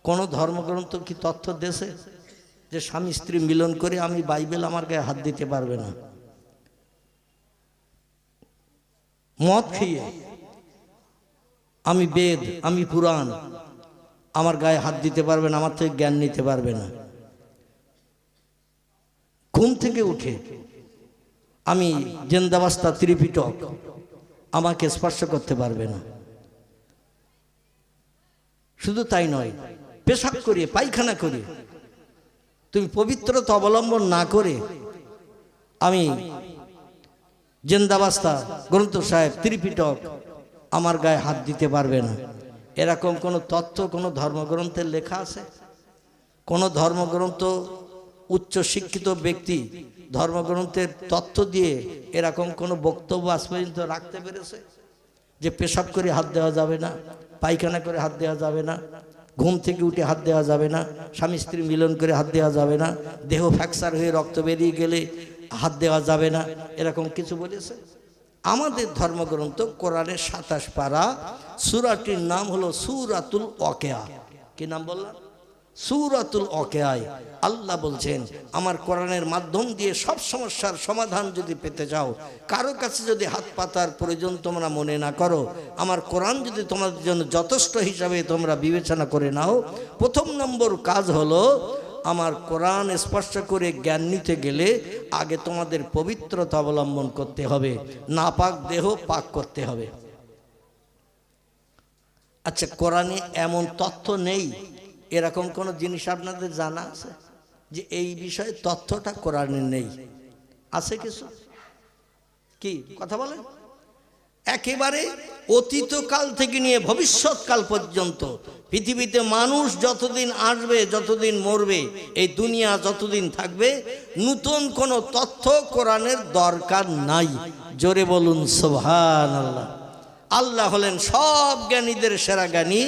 কোন ধর্মগ্রন্থ কি তথ্য দেশে যে স্বামী স্ত্রী মিলন করে আমি বাইবেল আমার গায়ে হাত দিতে পারবে না? মদ খেয়ে আমি বেদ, আমি পুরাণ, আমার গায়ে হাত দিতে পারবে না, আমার থেকে জ্ঞান নিতে পারবে না। ঘুম থেকে উঠে আমি জেন্দাবাস্তা, ত্রিপিটক আমাকে স্পর্শ করতে পারবে না। শুধু তাই নয়, পেশাব করে, পায়খানা করে তুমি পবিত্রতা অবলম্বন না করে আমি জেন্দাবাস্তা, গ্রন্থ সাহেব, ত্রিপিটক আমার গায়ে হাত দিতে পারবে না। এরকম কোনো তথ্য কোনো ধর্মগ্রন্থের লেখা আছে? কোনো ধর্মগ্রন্থ উচ্চ শিক্ষিত ব্যক্তি ধর্মগ্রন্থের তথ্য দিয়ে এরকম কোনো বক্তব্য আজ পর্যন্ত রাখতে পেরেছে যে পেশাব করে হাত দেওয়া যাবে না, পায়খানা করে হাত দেওয়া যাবে না, ঘুম থেকে উঠে হাত দেওয়া যাবে না, স্বামী স্ত্রী মিলন করে হাত দেওয়া যাবে না, দেহ ফ্র্যাকচার হয়ে রক্ত বেরিয়ে গেলে হাত দেওয়া যাবে না, এরকম কিছু বলেছে? আমাদের ধর্মগ্রন্থ কোরআনের 27 পারা, সূরাটির নাম হলো সূরাতুল ওয়াকিয়া। কি নাম বললাম? সূরাতুল ওয়াকিয়ায় আল্লাহ বলছেন, আমার কোরআনের মাধ্যম দিয়ে সব সমস্যার সমাধান যদি পেতে চাও, কারো কাছে যদি হাত পাতার প্রয়োজন তোমরা মনে না করো, আমার কোরআন যদি তোমাদের জন্য যথেষ্ট হিসাবে তোমরা বিবেচনা করে নাও, প্রথম নম্বর কাজ হলো আমার কোরআন স্পর্শ করে জ্ঞান নিতে গেলে আগে তোমাদের পবিত্রতা অবলম্বন করতে হবে, নাপাক দেহ পাক করতে হবে। আচ্ছা, কোরআনে এমন তথ্য নেই এরকম কোন জিনিস আপনাদের জানা আছে যে এই বিষয়ে তথ্যটা কোরআনে নেই? আছে কিছু? কি কথা বলেন? একেবারে অতীতকাল থেকে নিয়ে ভবিষ্যৎকাল পর্যন্ত পৃথিবীতে মানুষ যতদিন আসবে, যতদিন মরবে, এই দুনিয়া যতদিন থাকবে, নতুন কোনো তথ্য কোরআনের দরকার নাই। জোরে বলুন সুবহানাল্লাহ। আল্লাহ হলেন সব জ্ঞানীদের সেরা জ্ঞানী,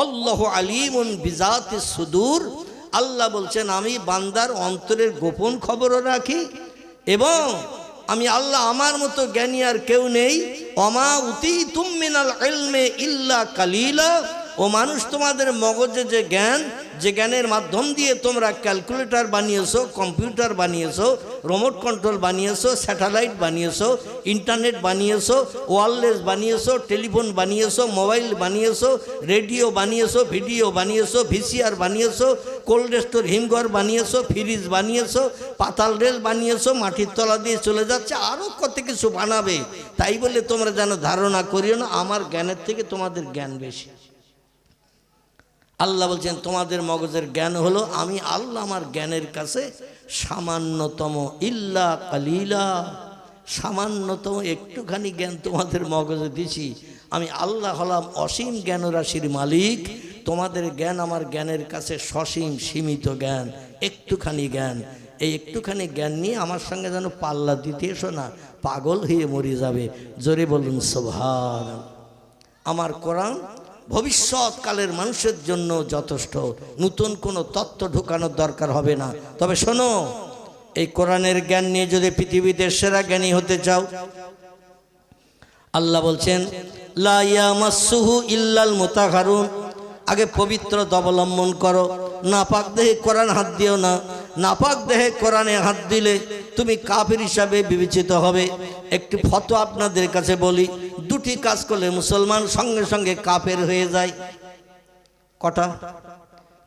আল্লাহু আলিমুন বিজাতিস সুদূর। আল্লাহ বলছেন, আমি বান্দার অন্তরের গোপন খবরও রাখি, এবং আমি আল্লাহ আমার মতো জ্ঞানী আর কেউ নেই। ওমা উতীতুম মিনাল ইলমি ইল্লা কালিলা। ও মানুষ, তোমাদের মগজে যে জ্ঞান, যে জ্ঞানের মাধ্যম দিয়ে তোমরা ক্যালকুলেটর বানিয়েছো, কম্পিউটার বানিয়েছো, রিমোট কন্ট্রোল বানিয়েছো, স্যাটেলাইট বানিয়েছো, ইন্টারনেট বানিয়েছো, ওয়্যারলেস বানিয়েছো, টেলিফোন বানিয়েছো, মোবাইল বানিয়েছো, রেডিও বানিয়েছো, ভিডিও বানিয়েছো, ভিসিআর বানিয়েছো, কোল্ড স্টোর হিমঘর বানিয়েছো, ফ্রিজ বানিয়েছো, পাতাল রেল বানিয়েছো, মাটির তলা দিয়ে চলে যাচ্ছে, আরও কত কিছু বানাবে। তাই বলে তোমরা যেন ধারণা করিও না আমার জ্ঞানের থেকে তোমাদের জ্ঞান বেশি। আল্লাহ বলছেন, তোমাদের মগজের জ্ঞান হলো আমি আল্লাহ আমার জ্ঞানের কাছে সামান্যতম, ইল্লা কালিলা, সামান্যতম একটুখানি জ্ঞান তোমাদের মগজে দিছি। আমি আল্লাহ হলাম অসীম জ্ঞানরাশির মালিক, তোমাদের জ্ঞান আমার জ্ঞানের কাছে সসীম সীমিত জ্ঞান, একটুখানি জ্ঞান। এই একটুখানি জ্ঞান নিয়ে আমার সঙ্গে যেন পাল্লা দিতে এসো না, পাগল হয়ে মরে যাবে। জোরে বলুন সুবহানাল্লাহ। আমার কোরআন ভবিষ্যৎকালের মানুষের জন্য যথেষ্ট, নতুন কোনো তত্ত্ব ঢুকানোর দরকার হবে না। তবে শোনো, এই কোরআনের জ্ঞান নিয়ে যদি পৃথিবীতে সেরা জ্ঞানী হতে চাও, আল্লাহ বলছেন লা ইয়ামাসসুহু ইল্লাল মুতাহহারুন, আগে পবিত্রতা অবলম্বন করো, নাপাক দেহে কোরআন হাত দিও না। নাপাক দেহে কোরআনে হাত দিলে তুমি কাফির হিসাবে বিবেচিত হবে। একটি ফতোয়া আপনাদের কাছে বলি, দুটি কাজ করলে মুসলমান সঙ্গে সঙ্গে কাফের হয়ে যায়। কটা?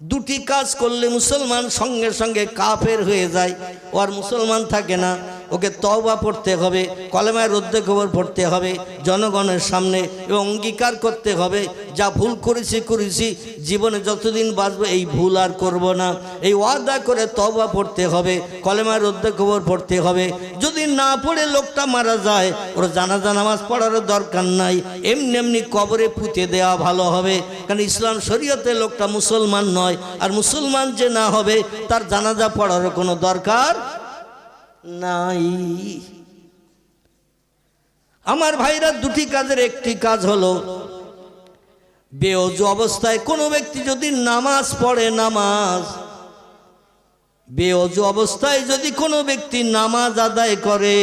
দুটি কাজ করলে মুসলমান সঙ্গে সঙ্গে কাফের হয়ে যায়, ও আর মুসলমান থাকে না। ওকে তওবা পড়তে হবে, কলেমায় রদ্দে খবর পড়তে হবে জনগণের সামনে, এবং অঙ্গীকার করতে হবে যা ভুল করেছি জীবনে যতদিন বাঁচবো এই ভুল আর করব না, এই ওয়াদা করে তওবা পড়তে হবে, কলেমায় রদ্দে খবর পড়তে হবে। যদি না পড়ে লোকটা মারা যায়, ওর জানাজা নামাজ পড়ারও দরকার নাই, এমনি এমনি কবরে পুঁতে দেওয়া ভালো হবে। কারণ ইসলাম শরীয়তে লোকটা মুসলমান নয়, আর মুসলমান যে না হবে তার জানাজা পড়ারও কোনো দরকার নাই। আমার ভাইরা, দুটি কাজের একটি কাজ হলো, বেওযু অবস্থায় কোনো ব্যক্তি যদি নামাজ পড়ে, বেওযু অবস্থায় যদি কোনো ব্যক্তি নামাজ আদায় করে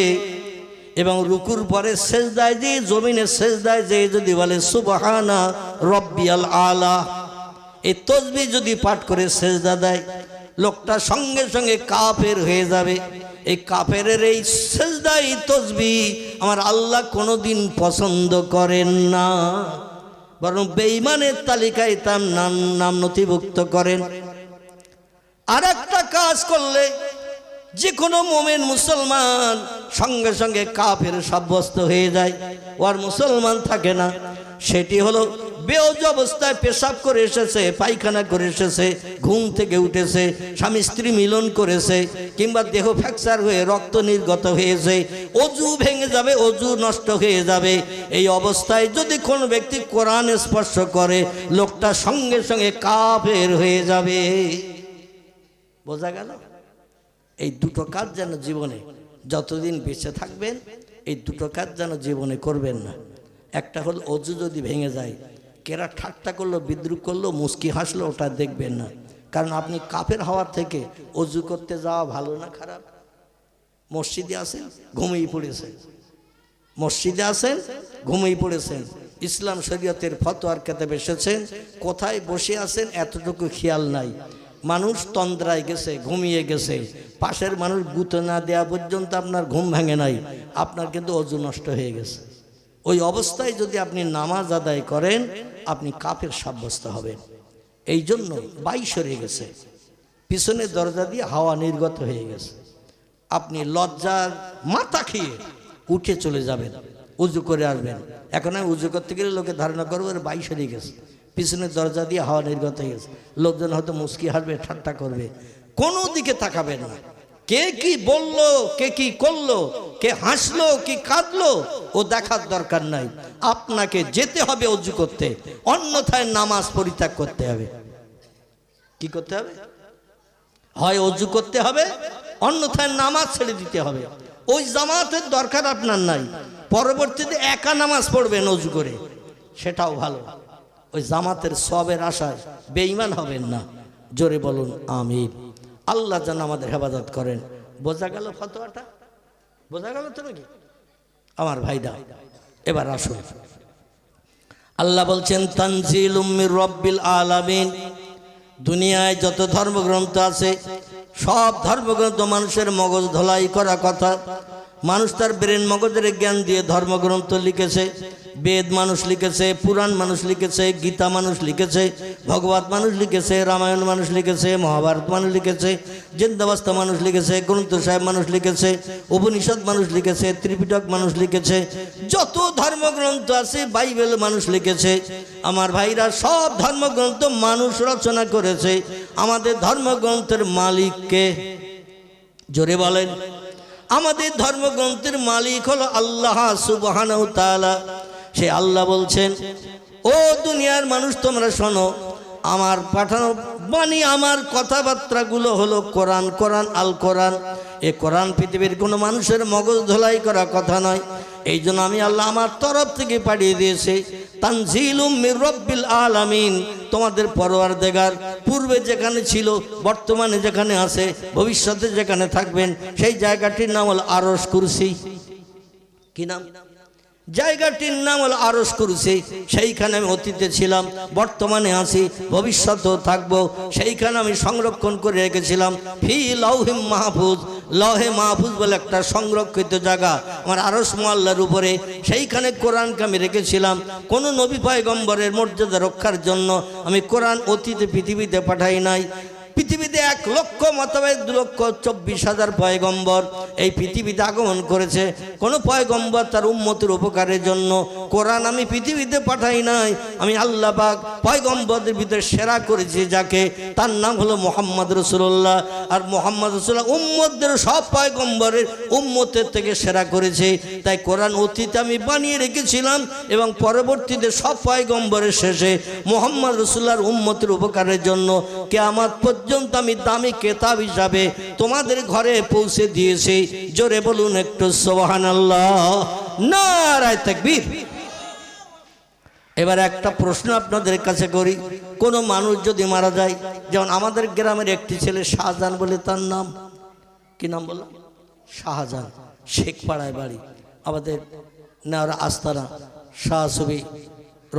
এবং রুকুর পরে সেজদায় যে, জমিনে সেজদায় যে যদি বলে সুবহানা রব্বিয়াল আলা, এই তাসবিহ যদি পাঠ করে সেজদা দেয়, লোকটা সঙ্গে সঙ্গে কাফের হয়ে যাবে। এই কাফেরের এই সেজদা, এই তাসবিহ আমার আল্লাহ কোনোদিন পছন্দ করেন না, বরং বেঈমানের তালিকায় তার নাম নথিভুক্ত করেন। আর একটা কাজ করলে যে কোনো মোমেন মুসলমান সঙ্গে সঙ্গে কাফের সাব্যস্ত হয়ে যায়, ও আর মুসলমান থাকে না। সেটি হলো বেওযু অবস্থায় পেশাব করে এসেছে, পায়খানা করে এসেছে, ঘুম থেকে উঠেছে, স্বামী স্ত্রী মিলন করেছে, কিংবা দেহ ফ্র্যাকচার হয়ে রক্ত নির্গত হয়েছে, অজু ভেঙে যাবে, অজু নষ্ট হয়ে যাবে। এই অবস্থায় যদি কোনো ব্যক্তি কোরআন স্পর্শ করে, লোকটা সঙ্গে সঙ্গে কাফের হয়ে যাবে। বোঝা গেল? এই দুটো কাজ যেন জীবনে যতদিন বেঁচে থাকবেন এই দুটো কাজ যেন জীবনে করবেন না। একটা হল অজু যদি ভেঙে যায়, কেরা ঠাট্টা করলো, বিদ্রুপ করলো, মুস্কি হাসলো, ওটা দেখবেন না। কারণ আপনি কাফের হওয়ার থেকে অজু করতে যাওয়া ভালো না খারাপ? মসজিদে আসেন, ঘুমিয়ে পড়েছেন, মসজিদে আসেন, ঘুমিয়ে পড়েছেন, ইসলাম শরীয়তের ফতোয়ার কেতাবে এসেছেন, কোথায় বসে আছেন এতটুকু খেয়াল নাই, মানুষ তন্দ্রায় গেছে, ঘুমিয়ে গেছে, পাশের মানুষ গুঁতো না দেওয়া পর্যন্ত আপনার ঘুম ভাঙে নাই, আপনার কিন্তু অজু নষ্ট হয়ে গেছে। ওই অবস্থায় যদি আপনি নামাজ আদায় করেন, আপনি কাফের সাব্যস্ত হবেন। এই জন্য বাই সরে গেছে, পিছনের দরজা দিয়ে হাওয়া নির্গত হয়ে গেছে, আপনি লজ্জার মাথা খেয়ে উঠে চলে যাবেন, উজু করে আসবেন। এখন আমি উজু করতে গেলে লোকে ধারণা করবো এর বাই সরে গেছে, পিছনের দরজা দিয়ে হাওয়া নির্গত হয়ে গেছে, লোকজন হয়তো মুস্কি হাসবে, ঠাট্টা করবে, কোনো দিকে তাকাবেন না। কে কি বললো, কে কি করলো, কে হাসলো কি কাঁদলো, ও দেখার দরকার নাই। আপনাকে যেতে হবে অজু করতে, অন্যথায় নামাজ পরিত্যাগ করতে হবে। কি করতে হবে? হয় অজু করতে হবে, অন্যথায় নামাজ ছেড়ে দিতে হবে। ওই জামাতের দরকার আপনার নাই, পরবর্তীতে একা নামাজ পড়বেন অজু করে, সেটাও ভালো। ওই জামাতের সবের আশায় বেঈমান হবেন না। জোরে বলুন আমিন। আল্লাহ যেন আমাদের হেফাজত করেন। বোঝা গেল ফতোয়াটা? বোঝা গেল তো নাকি আমার ভাইরা? এবার আসুন, আল্লাহ বলছেন তানজিলুম মির রাব্বিল আলামিন। দুনিয়ায় যত ধর্মগ্রন্থ আছে, সব ধর্মগ্রন্থ মানুষের মগজ ধোলাই করা কথা। মানুষ তার ব্রেন মগজের জ্ঞান দিয়ে ধর্মগ্রন্থ লিখেছে। বেদ মানুষ লিখেছে, পুরাণ মানুষ লিখেছে, গীতা মানুষ লিখেছে, ভগবত মানুষ লিখেছে, রামায়ণ মানুষ লিখেছে, মহাভারত মানুষ লিখেছে, জিন্দাবাস্তা মানুষ লিখেছে, গ্রন্থ সাহেব মানুষ লিখেছে, উপনিষদ মানুষ লিখেছে, ত্রিপিটক মানুষ লিখেছে, যত ধর্মগ্রন্থ আছে বাইবেল মানুষ লিখেছে। আমার ভাইরা, সব ধর্মগ্রন্থ মানুষ রচনা করেছে। আমাদের ধর্মগ্রন্থের মালিককে? জোরে বলেন। আমাদের ধর্মগ্রন্থের মালিক হলো আল্লাহ সুবহানাহু ওয়া তাআলা। সে আল্লাহ বলছেন, ও দুনিয়ার মানুষ তোমরা শোনো, আমার পাঠানো বাণী, আমার কথাবার্তাগুলো হলো কোরআন। কোরআন আল কোরআন। এ কোরআন পৃথিবীর কোনো মানুষের মগজ ধোলাই করা কথা নয়। এই জন্য আমি আল্লাহ আমার তরফ থেকে পাঠিয়ে দিয়েছি তানজিলুম মির রাব্বিল আলামিন। তোমাদের পরওয়ারদিগার পূর্বে যেখানে ছিল, বর্তমানে যেখানে আছে, ভবিষ্যতে যেখানে থাকবেন, সেই জায়গাটির নাম হল আরশ কুরসি। কি নাম? জায়গাটির নাম হল আরশ কুরসি। সেইখানে আমি অতীতে ছিলাম, বর্তমানে আছি, ভবিষ্যতেও থাকবো। সেইখানে আমি সংরক্ষণ করে রেখেছিলাম ফি লাউহিম মাহফুজ। লহে মাহফুজ বলে একটা সংরক্ষিত জায়গা আমার আরশ মোয়াল্লার উপরে। সেইখানে কোরআনকে আমি রেখেছিলাম। কোনো নবী পয়গম্বরের মর্যাদা রক্ষার জন্য আমি কোরআন অতীতে পৃথিবীতে পাঠাই নাই। পৃথিবীতে 1 লক্ষ মোতাবেক 2,24,000 পয়গম্বর এই পৃথিবীতে আগমন করেছে। কোনো পয়গম্বর তার উম্মতের উপকারের জন্য কোরআন আমি পৃথিবীতে পাঠাই নাই। আমি আল্লাহ পাক পয়গম্বরদের ভিতরে সেরা করেছি যাকে, তার নাম হলো মুহাম্মদ রাসূলুল্লাহ। আর মুহাম্মদ রাসূলুল্লাহ উম্মতদের সব পয়গম্বরের উম্মতের থেকে সেরা করেছে। তাই কোরআন অতীতে আমি বানিয়ে রেখেছিলাম এবং পরবর্তীতে সব পয়গম্বরের শেষে মুহাম্মদ রাসূলুল্লাহর উম্মতের উপকারের জন্য কিয়ামত পর্যন্ত আমি দামি কিতাব হিসাবে তোমাদের ঘরে পৌঁছে দিয়েছি। জোরে বলুন একটু সুবহানাল্লাহ, নারায়ে তাকবীর। এবার একটা প্রশ্ন আপনাদের কাছে করি, কোনো মানুষ যদি মারা যায়, যেমন আমাদের গ্রামের একটি ছেলে শাহজাহান বলে তার নাম, কি নাম বললাম? শাহজাহান, শেখপাড়ায় বাড়ি, আমাদের নেওয়ারা আস্তানা শাহ সুবি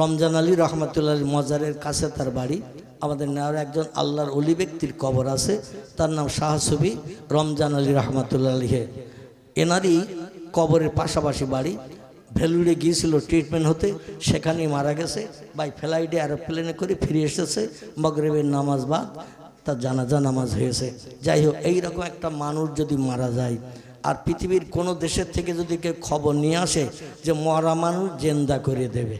রমজান আলী রহমতুল্লাহ মজারের কাছে তার বাড়ি। আমাদের নেওয়ার একজন আল্লাহর ওলি ব্যক্তির কবর আছে, তার নাম শাহ সুবি রমজান আলী রহমতুল্লাহ আলীহে। এনারই কবরের পাশাপাশি বাড়ি। ভেলুড়ে গিয়েছিল ট্রিটমেন্ট হতে, সেখানেই মারা গেছে। বাই ফ্লাইটে এরোপ্লেনে করে ফিরে এসেছে, মাগরিবের নামাজ বাদ তার জানাজা নামাজ হয়েছে। যাই হোক, এইরকম একটা মানুষ যদি মারা যায়, আর পৃথিবীর কোনো দেশের থেকে যদি কেউ খবর নিয়ে আসে যে মরা মানুষ জেন্দা করে দেবে,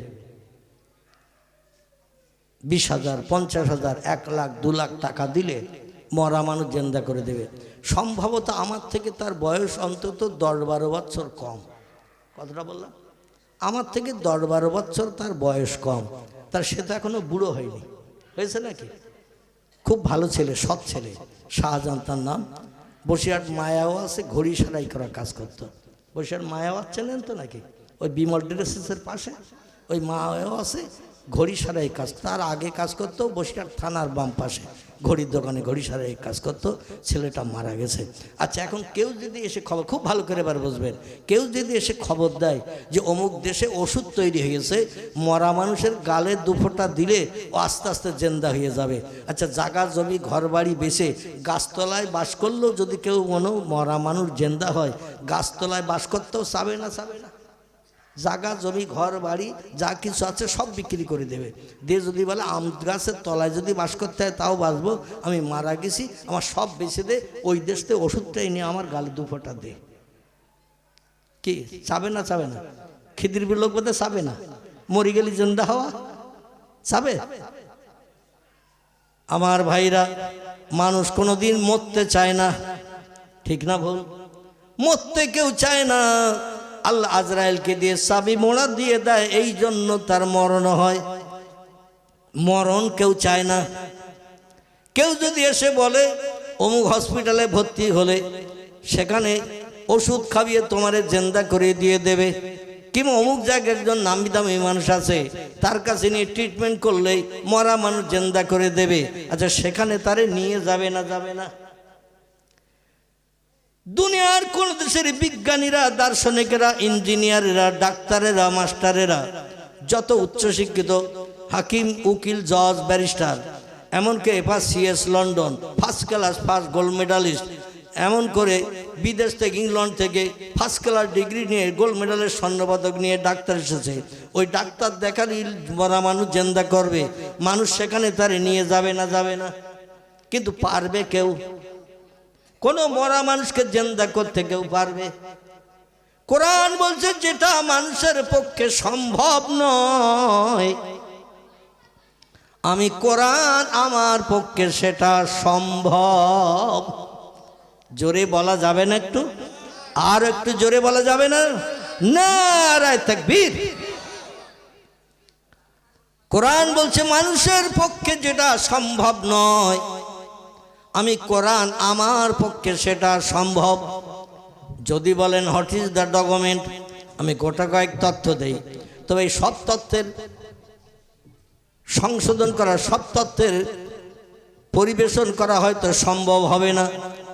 20,000, 50,000, 1 লাখ, 2 লাখ টাকা দিলে মরা মানুষ জেন্দা করে দেবে, সম্ভবত আমার থেকে তার বয়স অন্তত 10-12 বছর কম। কতটা বললাম? আমার থেকে 10-12 বছর তার বয়স কম। তার সে তো এখনো বুড়ো হয়নি, হয়েছে নাকি? খুব ভালো ছেলে, সৎ ছেলে। শাহজাহান তার নাম। বসিরহাট মায়াও আছে, ঘড়ি সেলাই করার কাজ করতো। বসিরহাট মায়াও চেনেন তো নাকি? ওই বিমল ড্রেসেসের পাশে ওই মায়াও আছে, ঘড়ি সারাই কাজ, তার আগে কাজ করতো বসিরহাট থানার বাম পাশে ঘড়ির দোকানে ঘড়ি সারাই কাজ করতো, ছেলেটা মারা গেছে। আচ্ছা, এখন কেউ যদি এসে খবর, খুব ভালো করে এবার বুঝবেন, কেউ যদি এসে খবর দেয় যে অমুক দেশে ওষুধ তৈরি হয়ে গেছে, মরা মানুষের গালে দুফোঁটা দিলে ও আস্তে আস্তে জেন্দা হয়ে যাবে। আচ্ছা, জায়গা জমি ঘর বাড়ি বেচে গাছতলায় বাস করলেও যদি কেউ মরা মানুষ জেন্দা হয়, গাছতলায় বাস করতেও চাবে না, চাবে না। জায়গা জমি ঘর বাড়ি যা কিছু আছে সব বিক্রি করে দেবে, দিয়ে যদি বলে আম গাছের তলায় যদি বাস করতে হয় তাও বাঁচবো, আমি মারা গেছি, আমার সব বেঁচে দে, ওই দেশতে ওষুধটাই নিয়ে আমার গালে দুফোঁটা দে। কি চাবে না, চাবে না? খিদির লোক বোধ চাবে না, মরি গেলি জিন্দা হওয়া চাবে? আমার ভাইরা, মানুষ কোনোদিন মরতে চায় না, ঠিক না ভুল? মরতে কেউ চায় না, আল্লাহ আজরাইলকে দিয়ে চাবি মোড়া দিয়ে দেয়, এই জন্য তার মরণ হয়। মরণ কেউ চায় না। কেউ যদি এসে বলে অমুক হসপিটালে ভর্তি হলে সেখানে ওষুধ খাইয়ে তোমারে জেন্দা করে দিয়ে দেবে, কিংবা অমুক জায়গায় একজন নামি দামি মানুষ আছে, তার কাছে নিয়ে ট্রিটমেন্ট করলেই মরা মানুষ জেন্দা করে দেবে, আচ্ছা সেখানে তারে নিয়ে যাবে না, যাবে না? দুনিয়ার কোন দেশের বিজ্ঞানীরা, দার্শনিকেরা, ইঞ্জিনিয়ারেরা, ডাক্তারেরা, মাস্টারেরা, যত উচ্চশিক্ষিত হাকিম, উকিল, জজ, ব্যারিস্টার, এমনকি FCS London first class, first gold medallist, এমন করে বিদেশ থেকে, ইংল্যান্ড থেকে ফার্স্ট ক্লাস ডিগ্রি নিয়ে গোল্ড মেডালের স্বর্ণপদক নিয়ে ডাক্তার এসেছে, ওই ডাক্তার দেখারই মরা মানুষ জেন্দা করবে, মানুষ সেখানে তারে নিয়ে যাবে না, যাবে না? কিন্তু পারবে কেউ? কোন মরা মানুষকে জিন্দা করতে কেউ পারবে? কোরআন বলছে যেটা মানুষের পক্ষে সম্ভব নয়, আমি কোরআন আমার পক্ষে সেটা সম্ভব। জোরে বলা যাবে না? একটু আর একটু জোরে বলা যাবে না? নারায়ে তাকবীর। কোরআন বলছে মানুষের পক্ষে যেটা সম্ভব নয়, আমি কোরআন আমার পক্ষে সেটা সম্ভব। যদি বলেন হোয়াট ইজ দ্য ডকুমেন্ট, আমি গোটা কয়েক তথ্য দেই, তবে এই সব তথ্যের সংশোধন করা, সব তথ্যের পরিবেশন করা হয়তো সম্ভব হবে না,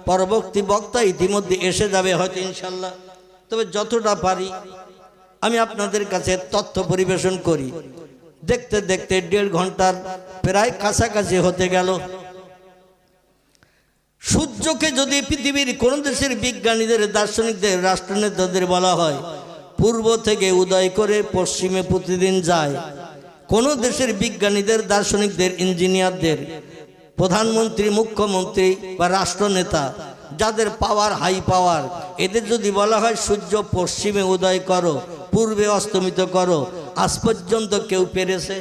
পরবর্তী বক্তা ইতিমধ্যে এসে যাবে হয়তো ইনশাল্লাহ, তবে যতটা পারি আমি আপনাদের কাছে তথ্য পরিবেশন করি। দেখতে দেখতে 1.5 ঘন্টার প্রায় কাছাকাছি হতে গেল। সূর্যকে যদি পৃথিবীর কোন দেশের বিজ্ঞানীদের, দার্শনিকদের, রাষ্ট্রনেতাদের বলা হয় পূর্ব থেকে উদয় করে পশ্চিমে প্রতিদিন যায়, কোন দেশের বিজ্ঞানীদের, দার্শনিকদের, ইঞ্জিনিয়ারদের, প্রধানমন্ত্রী, মুখ্যমন্ত্রী বা রাষ্ট্রনেতা, যাদের পাওয়ার হাই পাওয়ার, এদের যদি বলা হয় সূর্য পশ্চিমে উদয় করো, পূর্বে অস্তমিত করো, আজ পর্যন্ত কেউ পেরেছে?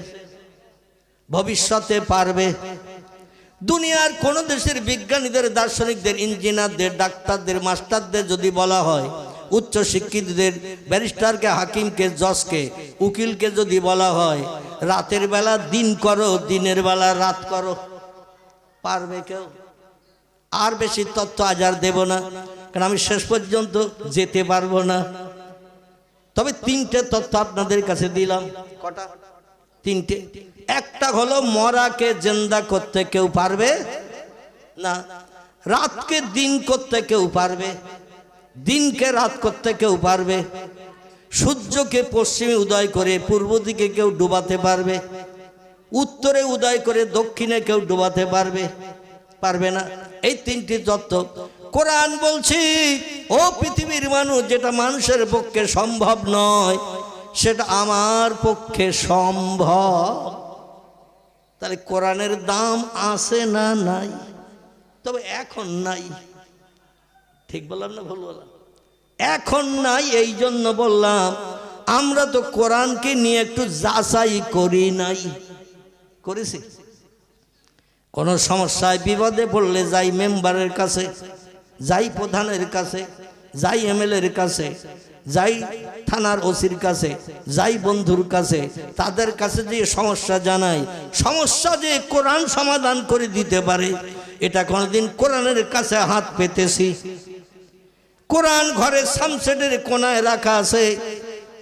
ভবিষ্যতে পারবে? দুনিয়ার কোন দেশের বিজ্ঞানীদের, দার্শনিকদের, ইঞ্জিনিয়ারদের, ডাক্তারদের, মাস্টারদের যদি বলা হয়, উচ্চ শিক্ষিতদের, ব্যারিস্টারকে, হাকিমকে, জজকে, উকিলকে যদি বলা হয় রাতের বেলা দিন করো, দিনের বেলা রাত করো, পারবে কেউ? আর বেশি তথ্য আজ আর দেব না, কারণ আমি শেষ পর্যন্ত যেতে পারবো না। তবে 3টে তথ্য আপনাদের কাছে দিলাম। কটা? 3টে। একটা হলো মরাকে জিন্দা করতে কেউ পারবে না, রাতকে দিন করতে কেউ পারবে, দিনকে রাত করতে কেউ পারবে, সূর্যকে পশ্চিমে উদয় করে পূর্ব দিকে কেউ ডুবাতে পারবে, উত্তরে উদয় করে দক্ষিণে কেউ ডুবাতে পারবে? পারবে না। এই 3টি তত্ত্ব কোরআন বলছি, ও পৃথিবীর মানুষ, যেটা মানুষের পক্ষে সম্ভব নয় সেটা আমার পক্ষে সম্ভব। তাহলে কোরআনের দাম আছে না নাই? তবে এখন নাই। ঠিক বললাম না ভুল বললাম? এখন নাই। এই জন্য বললাম আমরা তো কোরআনকে নিয়ে একটু যাচাই করি নাই। করেছি? কোন সমস্যায় বিপদে পড়লে যাই মেম্বারের কাছে, যাই প্রধানের কাছে, যাই MLA-র কাছে, যাই থানার ওসির কাছে, যাই বন্ধুর কাছে, তাদের কাছে যে সমস্যা জানাই, সমস্যা যে কোরআন সমাধান করে দিতে পারে এটা কোনদিন কোরআনের কাছে হাত পেতেছি? কোরআন ঘরের সামসেটের কোনায় রাখা আছে,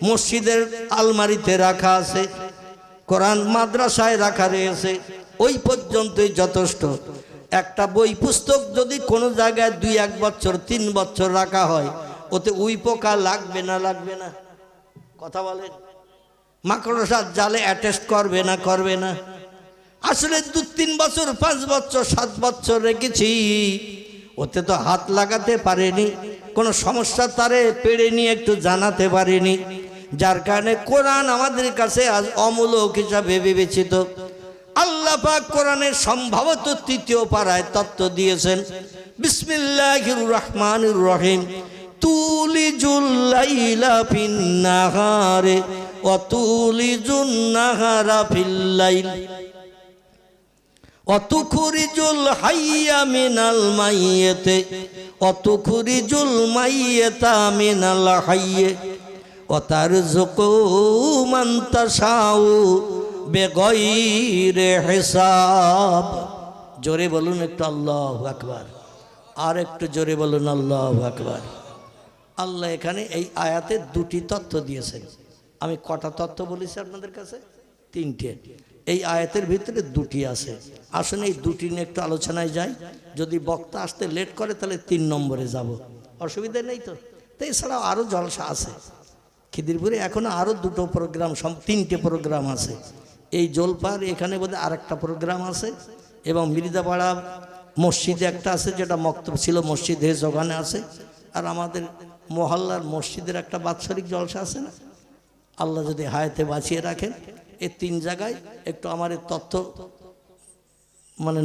মসজিদের আলমারিতে রাখা আছে, কোরআন মাদ্রাসায় রাখা রয়েছে, ওই পর্যন্তই যথেষ্ট। একটা বই পুস্তক যদি কোনো জায়গায় 2-1 বছর 3 বছর রাখা হয়, ওতে উই পোকা লাগবে না লাগবে না? কথা বলেন। মাকড়সার জালে অ্যাটাচ করবে না করবে না? আসলে 2-3 বছর 5 বছর 7 বছর রেখেছি, ওতে তো হাত লাগাতে পারেনি, কোনো সমস্যা তারে পেড়ে নিয়ে একটু জানাতে পারেনি, যার কারণে কোরআন আমাদের কাছে আজ অমূলক হিসাবে বিবেচিত। আল্লাহ পাক কোরআনের সম্ভবত 3য় পারায় তত্ত্ব দিয়েছেন, বিসমিল্লাহির রহমানির রহিম, তুলিজুল লাইলা ফিন নাহারে ওয়া তুলিজুন নাহারা ফিল লাইল ওয়া তুখরিজুল হাইয়া মিনাল মাইয়িতি ওয়া তুখরিজুল মাইয়িতা মিনাল হাইয়্যি ওয়া তারযুকু মান তাশাউ বেগৈরে হিসাব। জোরে বলুন একটু আল্লাহু আকবার, আর একটু জোরে বলুন আল্লাহু আকবার। আল্লাহ এখানে এই আয়াতে 2টি তত্ত্ব দিয়েছেন। আমি কটা তত্ত্ব বলেছি আপনাদের কাছে? 3টে। এই আয়াতের ভিতরে 2টি আছে। আসলে এই 2টি নিয়ে একটু আলোচনায় যাই। যদি বক্তা আসতে লেট করে তাহলে 3 নম্বরে যাব, অসুবিধা নেই তো। তো এছাড়াও আরও জলসা আছে খিদিরপুরে, এখনও আরও 2টো প্রোগ্রাম, 3টে প্রোগ্রাম আছে। এই জলপার এখানে বোধহয় আরেকটা প্রোগ্রাম আছে, এবং মির্জাপাড়া মসজিদে একটা আছে, যেটা মক্তব ছিল মসজিদ হেজ, ওখানে আছে। আর আমাদের মহল্লার মসজিদের একটা বাৎসরিক জলসা আছে না। আল্লাহ যদি হায়াতে বাঁচিয়ে রাখেন, এই 3 জায়গায় একটু আমার তথ্য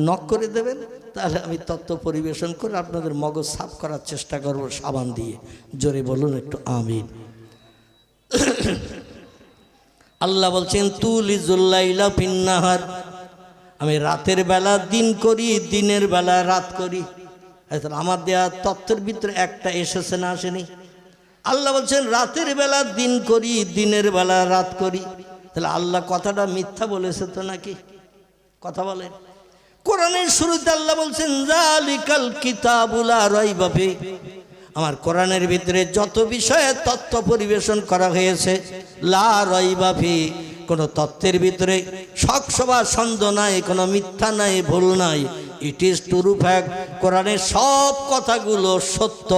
নক করে দেবেন, তাহলে আমি তথ্য পরিবেশন করে আপনাদের মগজ সাফ করার চেষ্টা করব সাবান দিয়ে। জোরে বলুন একটু আমিন। আল্লাহ বলছেন, তুলিজুল লাইলা ফিন নাহার, আমি রাতের বেলা দিন করি, দিনের বেলা রাত করি। আমার দেয়া তত্ত্বের ভিতরে একটা এসেছে না আসেনি? আল্লাহ বলছেন রাতের বেলা দিন করি, দিনের বেলা রাত করি। তাহলে আল্লাহ কথাটা মিথ্যা বলেছে তো নাকি? কথা বলেন। কোরআনের শুরুতে আল্লাহ বলছেন, যালিকাল কিতাবুল লা রাইবা ফীহ, আমার কোরআনের ভিতরে যত বিষয়ে তথ্য পরিবেশন করা হয়েছে, লা রাইবা ফীহ, কোনো তত্ত্বের ভিতরে শকসভা সন্দেহ নাই, কোনো মিথ্যা নাই, ভুল নাই। It is true fact. কোরআনের সব কথাগুলো সত্য।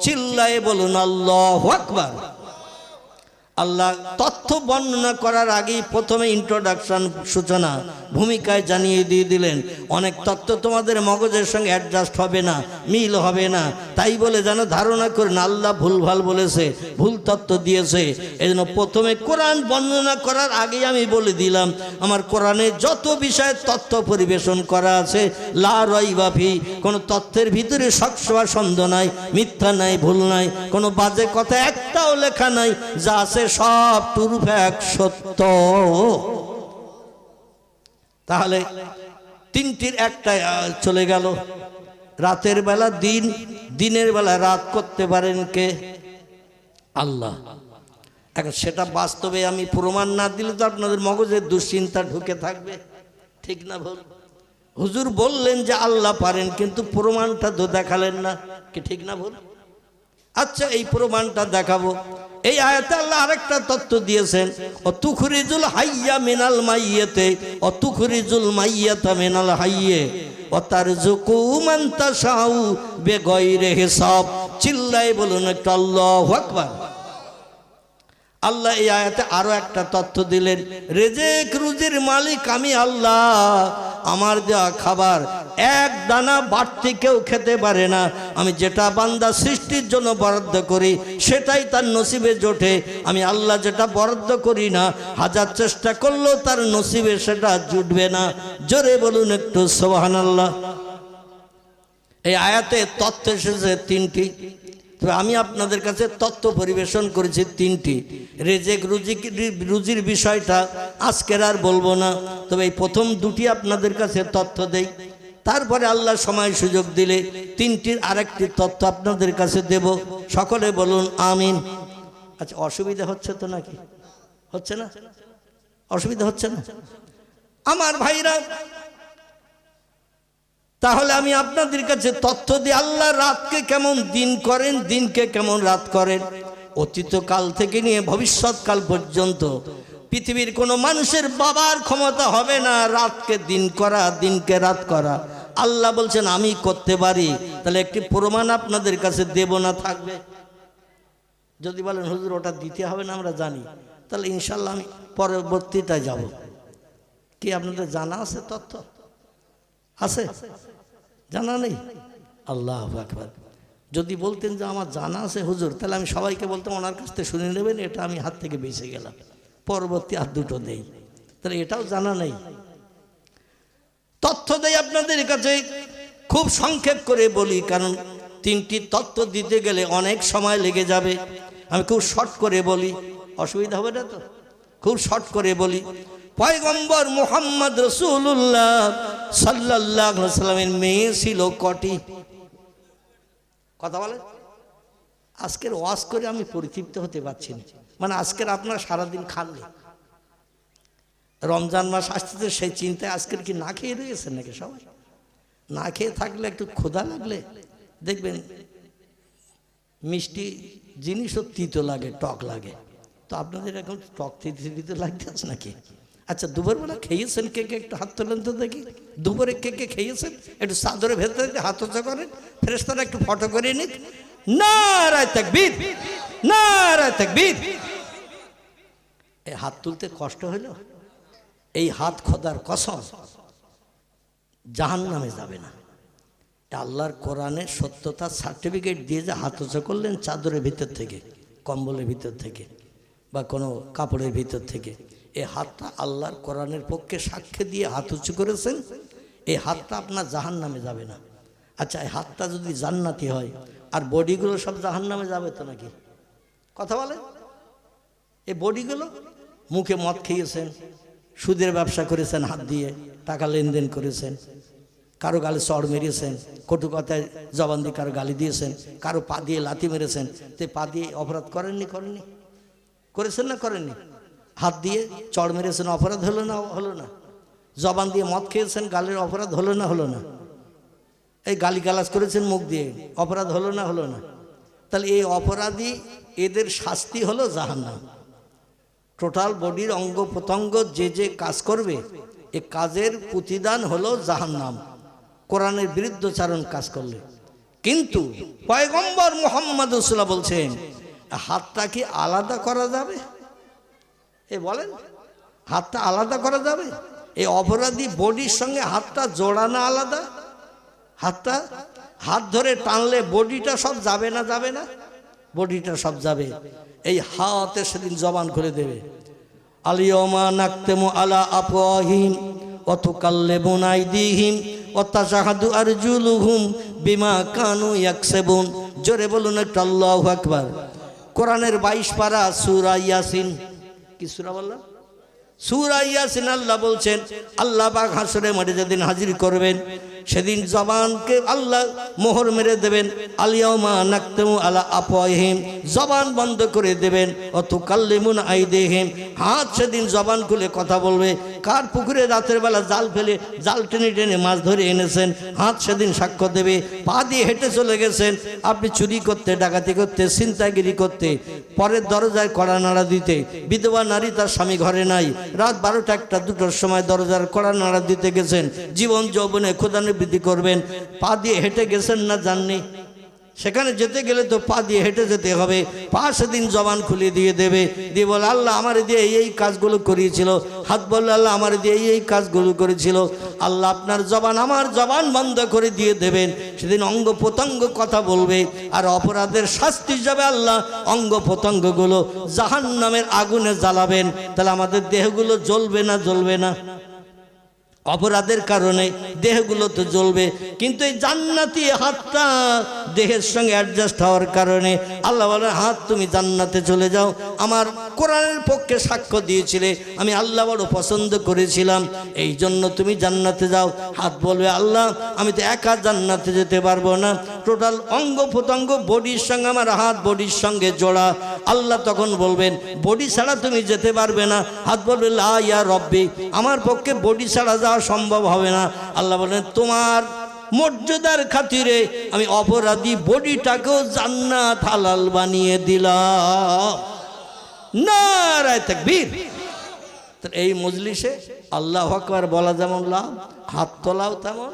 চিল্লায়ে বলুন আল্লাহু আকবার। আল্লাহ তথ্য বর্ণনা করার আগেই প্রথমে ইন্ট্রোডাকশন, সূচনা, ভূমিকায় জানিয়ে দিয়ে দিলেন, অনেক তথ্য তোমাদের মগজের সঙ্গে অ্যাডজাস্ট হবে না, মিল হবে না, তাই বলে যেন ধারণা করেন আল্লাহ ভুলভাল বলেছে, ভুল তথ্য দিয়েছে। এই জন্য প্রথমে কোরআন বর্ণনা করার আগেই আমি বলে দিলাম, আমার কোরআনে যত বিষয়ে তথ্য পরিবেশন করা আছে, লা রাইবা ফীহ, কোনো তথ্যের ভিতরে শকসভা সন্দেহ নাই, মিথ্যা নাই, ভুল নাই, কোনো বাজে কথা একটাও লেখা নাই, যা আছে সব ট্রু ফ্যাক্ট, সত্য। তাহলে 3টির একটা চলে গেল। রাতের বেলা দিন, দিনের বেলা রাত করতে পারেন কে? আল্লাহ। এখন সেটা বাস্তবে আমি প্রমাণ না দিলে তো আপনাদের মগজে দুশ্চিন্তা ঢুকে থাকবে, ঠিক না ভুল? হুজুর বললেন যে আল্লাহ পারেন, কিন্তু প্রমাণটা তো দেখালেন না, কি ঠিক না ভুল? আচ্ছা, এই প্রমাণটা দেখাবো। এই আয়াতে আল্লাহ আরেকটা তত্ত্ব দিয়েছেন, অতুখরিজুল হাইয়া মিনাল মাইয়িতি অতুখরিজুল মাইয়াতা মিনাল হাইয়্যি ওয়া তারযুকু মান তাশাউ বিগাইরি হিসাব। চিল্লায়ে বলুন একটু আল্লাহু আকবার। আল্লাহ এই আয়াতে আরো একটা তথ্য দিলেন, রিজিক রুজির মালিক আমি আল্লাহ, আমার দেওয়া খাবার এক দানা বাড়তি কেউ খেতে পারে না। আমি যেটা বান্দা সৃষ্টির জন্য বরাদ্দ করি সেটাই তার নসিবে জোটে। আমি আল্লাহ যেটা বরাদ্দ করি না, হাজার চেষ্টা করলেও তার নসিবে সেটা জুটবে না। জোরে বলুন একটু সুবহানাল্লাহ। এই আয়াতে তথ্য এসেছে 3টি, তবে আমি আপনাদের কাছে তথ্য পরিবেশন করেছি 3টি। রিজিক রুজির বিষয়টা আজকের আর বলবো না, তবে এই প্রথম 2টি আপনাদের কাছে তথ্য দেই, তারপরে আল্লাহ সময় সুযোগ দিলে 3টির আরেকটি তথ্য আপনাদের কাছে দেব। সকলে বলুন আমিন। আচ্ছা, অসুবিধা হচ্ছে তো নাকি? হচ্ছে না? অসুবিধা হচ্ছে না আমার ভাইরা? তাহলে আমি আপনাদের কাছে তথ্য দিই, আল্লাহ রাতকে কেমন দিন করেন, দিনকে কেমন রাত করেন। অতীতকাল থেকে নিয়ে ভবিষ্যৎকাল পর্যন্ত পৃথিবীর কোনো মানুষের বাবার ক্ষমতা হবে না রাতকে দিন করা, দিনকে রাত করা। আল্লাহ বলছেন আমি করতে পারি। তাহলে একটি প্রমাণ আপনাদের কাছে দেব না থাকবে? যদি বলেন হুজুর ওটা দিতে হবে না, আমরা জানি, তাহলে ইনশাল্লাহ আমি পরবর্তীটায় যাব। কি আপনাদের জানা আছে? তথ্য আছে? জানা নেই? আল্লাহু আকবার। যদি বলতেন যে আমার জানা আছে হুজুর, তাহলে আমি সবাইকে বলতাম ওনার কাছ থেকে শুনে নেবেন, এটা আমি হাত থেকে বেঁচে গেলাম, পরবর্তী আর দুটো দেই। তাহলে এটাও জানা নেই। তথ্য দেই আপনাদের কাছে, খুব সংক্ষেপ করে বলি, কারণ তিনটি তথ্য দিতে গেলে অনেক সময় লেগে যাবে। আমি খুব শর্ট করে বলি, অসুবিধা হবে না তো? খুব শর্ট করে বলি। পয়গম্বর মুহাম্মদ রাসূলুল্লাহ সাল্লাল্লাহু আলাইহি সাল্লামের মেয়ে ছিল কটি? কথা বলে। আজকের ওয়াজ করে আমি পরিতৃপ্ত হতে পারছি না। মানে আজকের আপনারা সারাদিন খাননি, রমজান মাস আসতেছে সেই চিন্তায় আজকের কি না খেয়ে রয়েছেন নাকি সবাই? না খেয়ে থাকলে একটু ক্ষুধা লাগলে দেখবেন মিষ্টি জিনিসও তিতো লাগে, টক লাগে। তো আপনাদের এখন টক তিতো লাগতেছে নাকি? আচ্ছা দুপুরবেলা খেয়েছেন কে কে? একটু হাত তোলেন তো দেখি। দুপুরে কে কে খেয়েছেন? একটু চাদরে ভেতরে হাত উঁচা করেন, ফেরেশতারা একটু ফটো করে নিক। নারায়ে তাকবীর, নারায়ে তাকবীর। এই হাত তুলতে কষ্ট হলো? এই হাত খোদার কসম জাহান্নামে যাবে না। আল্লাহর কোরআনে সত্যতা সার্টিফিকেট দিয়ে যে হাত উঁচা করলেন চাদরের ভিতর থেকে, কম্বলের ভিতর থেকে বা কোনো কাপড়ের ভিতর থেকে, এই হাতটা আল্লাহর কোরআনের পক্ষে সাক্ষ্য দিয়ে হাত উঁচু করেছেন, এই হাতটা আপনার জাহান্নামে যাবে না। আচ্ছা এই হাতটা যদি জান্নাতি হয়, আর বডিগুলো সব জাহান্নামে যাবে তো নাকি? কথা বলে। এই বডিগুলো মুখে মদ খেয়েছেন, সুদের ব্যবসা করেছেন, হাত দিয়ে টাকা লেনদেন করেছেন, কারো গালে চড় মেরেছেন, কটু কথায় জবান দিয়ে কারো গালি দিয়েছেন, কারো পা দিয়ে লাথি মেরেছেন। তো পা দিয়ে অপরাধ করেননি? করেননি? করেছেন না করেননি? হাত দিয়ে চড় মেরেছেন, অপরাধ হলো না? হলো না? জবান দিয়ে মদ খেয়েছেন, গালের অপরাধ হলো না? হলো না? এই গালিগালাজ করেছেন মুখ দিয়ে, অপরাধ হলো না? হলো না? তাহলে এই অপরাধী এদের শাস্তি হলো জাহান্নাম। টোটাল বডির অঙ্গ প্রত্যঙ্গ যে যে কাজ করবে এ কাজের প্রতিদান হলো জাহান্নাম, কোরআনের বিরুদ্ধচারণ কাজ করলে। কিন্তু পয়গম্বর মুহাম্মদ রাসূলুল্লাহ বলছেন হাতটা কি আলাদা করা যাবে? এ বলেন হাতটা আলাদা করা যাবে? এই অপরাধী বডির সঙ্গে হাতটা জোড়ানো আলাদা। হাতটা হাত ধরে টানলে বডিটা সব যাবে না? যাবে না? বডিটা সব যাবে। এই হাতে সেদিন জবান খুলে দেবে। আলিয়মা নাকতেমু আলা আফওয়াহিম ওয়া তুকাল্লিমুনা আইদিহিম ওয়া তাশহাদু আরজুলুহুম বিমা কানু ইয়াকসিবুন। জোরে বলুন একটু আল্লাহু আকবার। কোরআনের 22 পারা সূরা ইয়াসিন। কি সূরা বললাম? সূরা ইয়াসিন। আল্লাহ বলছেন আল্লাহ পাক হাসরে মাঠে যেদিন হাজির করবেন সেদিন জবানকে আল্লাহ মোহর মেরে দেবেন। আলিয়াউমা নাকতামু আলা আফওয়াহিম, জবান বন্ধ করে দেবেন। ওয়া তুকাল্লিমুনা আইদিহিম, হাত সেদিন জবান খুলে কথা বলবে। কার পুকুরে রাতের বেলা জাল ফেলে জাল টেনে টেনে মাছ ধরে এনেছেন, হাত সেদিন সাক্ষ্য দেবে। পা দিয়ে হেঁটে চলে গেছেন আপনি চুরি করতে, ডাকাতি করতে, ছিনতাইগিরি করতে, পরের দরজায় কড়া নাড়া দিতে। বিধবা নারী তার স্বামী ঘরে নাই, রাত 12টা 1টা 2টোর সময় দরজার কড়া নাড়া দিতে গেছেন। জীবন যৌবনে খোদানে বৃদ্ধি করবেন, পা দিয়ে হেঁটে গেছেন না যাননি? সেখানে যেতে গেলে তো পা দিয়ে হেঁটে যেতে হবে। পা সেদিন জবান খুলে দিয়ে দেবে, দিয়ে বলে আল্লাহ আমার দিয়ে এই কাজগুলো করিয়েছিল। হাত বললে আল্লাহ আমার দিয়ে এই কাজগুলো করেছিল। আল্লাহ আপনার জবান আমার জবান বন্ধ করে দিয়ে দেবেন। সেদিন অঙ্গ প্রত্যঙ্গ কথা বলবে, আর অপরাধের শাস্তি হিসাবে আল্লাহ অঙ্গ প্রত্যঙ্গগুলো জাহান্নামের আগুনে জ্বালাবেন। তাহলে আমাদের দেহগুলো জ্বলবে না? জ্বলবে না? অপরাধের কারণে দেহগুলো তো জ্বলবে, কিন্তু এই জান্নাতি হাতটা দেহের সঙ্গে অ্যাডজাস্ট হওয়ার কারণে আল্লাহ বলেন হাত তুমি জান্নাতে চলে যাও। আমার কোরআনের পক্ষে সাক্ষ্য দিয়েছিলে, আমি আল্লাহ বড় পছন্দ করেছিলাম, এই জন্য তুমি জান্নাতে যাও। হাত বলবে আল্লাহ আমি তো একা জান্নাতে যেতে পারবো না, টোটাল অঙ্গ প্রত্যঙ্গ বডির সঙ্গে আমার হাত বডির সঙ্গে জোড়া। আল্লাহ তখন বলবেন বডি ছাড়া তুমি যেতে পারবে না। হাত বলবে লা ইয়া রব্বি, আমার পক্ষে বডি ছাড়া যাওয়া সম্ভব হবে না। আল্লাহ বলেন তোমার মর্যাদার খাতিরে আমি অপরাধী বডিটাকেও জান্নাত হালাল বানিয়ে দিলাম। নারায়ে তাকবীর, তো এই মজলিসে আল্লাহু আকবার বলা যেমন লাভ, হাত তোলাও তেমন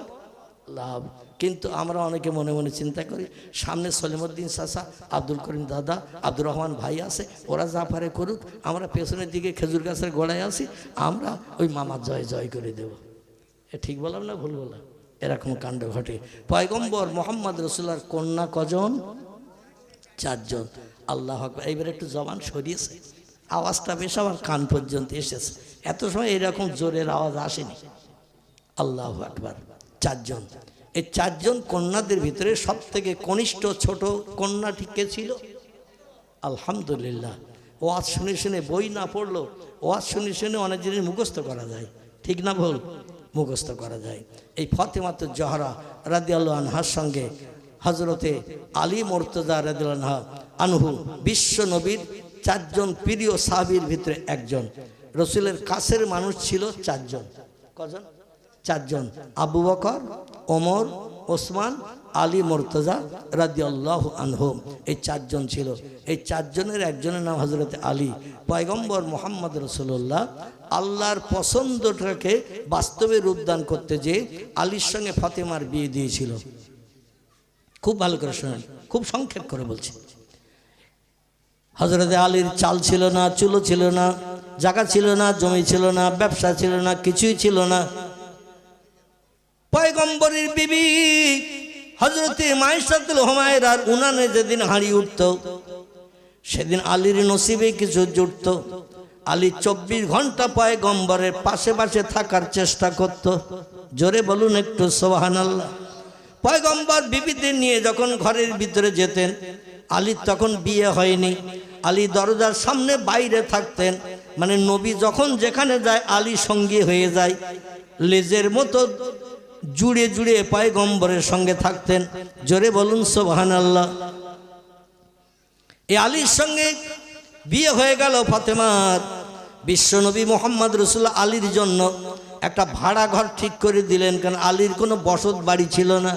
লাভ। কিন্তু আমরা অনেকে মনে মনে চিন্তা করি সামনে সলিমুদ্দিন চাচা, আব্দুল করিম দাদা, আব্দুর রহমান ভাই আছে, ওরা যা পারে করুক, আমরা পেছনের দিকে খেজুর গাছের গোড়ায় আছি, আমরা ওই মামার জয় জয় করে দেব। এ ঠিক বললাম না ভুল বললাম? এরকম কাণ্ড ঘটে। পয়গম্বর মোহাম্মদ রসুল্লাহর কন্যা কজন? 4 জন। আল্লাহ আকবার। এইবার একটু জবান সরিয়েছে, আওয়াজটা বেশ আমার কান পর্যন্ত এসেছে। এত সময় এরকম জোরের আওয়াজ আসেনি। আল্লাহু আকবার। 4 জন। এই 4 জন কন্যাদের ভিতরে সব থেকে কনিষ্ঠ ছোট কন্যাটি কে ছিল? আলহামদুলিল্লাহ। ওয়াজ শুনে শুনে, বই না পড়লো, ওয়াজ শুনে শুনে অনেক জিনিস মুখস্থ করা যায়, ঠিক না ভুল? মুখস্থ করা যায়। এই ফাতেমাতুজ জহরা রাদিয়াল্লাহু আনহার সঙ্গে হযরতে আলী মুর্তজা রাদিয়াল্লাহু আনহু বিশ্ব নবীর 4 জন প্রিয় সাহাবীর ভিতরে একজন। রসুলের কাছের মানুষ ছিল 4 জন। কজন? 4 জন। আবু বকর, ওমর, ওসমান, আলী মুর্তজা রাদিয়াল্লাহু আনহু, এই 4 জন ছিল। এই 4 জনের একজনের নাম হযরতে আলী। পয়গম্বর মুহাম্মদ রাসূলুল্লাহ আল্লাহর পছন্দটাকে বাস্তবে রূপদান করতে যে আলীর সঙ্গে ফাতেমার বিয়ে দিয়েছিল। খুব ভালো করে শুনেন, খুব সংক্ষেপ করে বলছি। হযরতে আলীর চাল ছিল না, চুলো ছিল না, জায়গা ছিল না, জমি ছিল না, ব্যবসা ছিল না, কিছুই ছিল না। পয়গম্বরের বিবি হযরতে মাইশাতুল হুমায়রার উনানে যেদিন হাঁড়ি উঠত, সেদিন আলীর নসিবে কিছু জুটত। আলী 24 ঘন্টা পয়গম্বরের পাশে পাশে থাকার চেষ্টা করত। জোরে বলুন একটু সুবহানাল্লাহ। পয়গম্বর বিবিদের নিয়ে যখন ঘরের ভিতরে যেতেন, আলীর তখন বিয়ে হয়নি, আলী দরজার সামনে বাইরে থাকতেন। মানে নবী যখন যেখানে যায় আলী সঙ্গী হয়ে যায়, লেজের মতো জুড়ে জুড়ে পয়গম্বরের সঙ্গে থাকতেন। জোরে বলুন সুবহানাল্লাহ। এই আলীর সঙ্গে বিয়ে হয়ে গেল ফাতেমার। বিশ্বনবী মোহাম্মদ রাসূলুল্লাহ আলীর জন্য একটা ভাড়া ঘর ঠিক করে দিলেন, কারণ আলীর কোনো বসত বাড়ি ছিল না।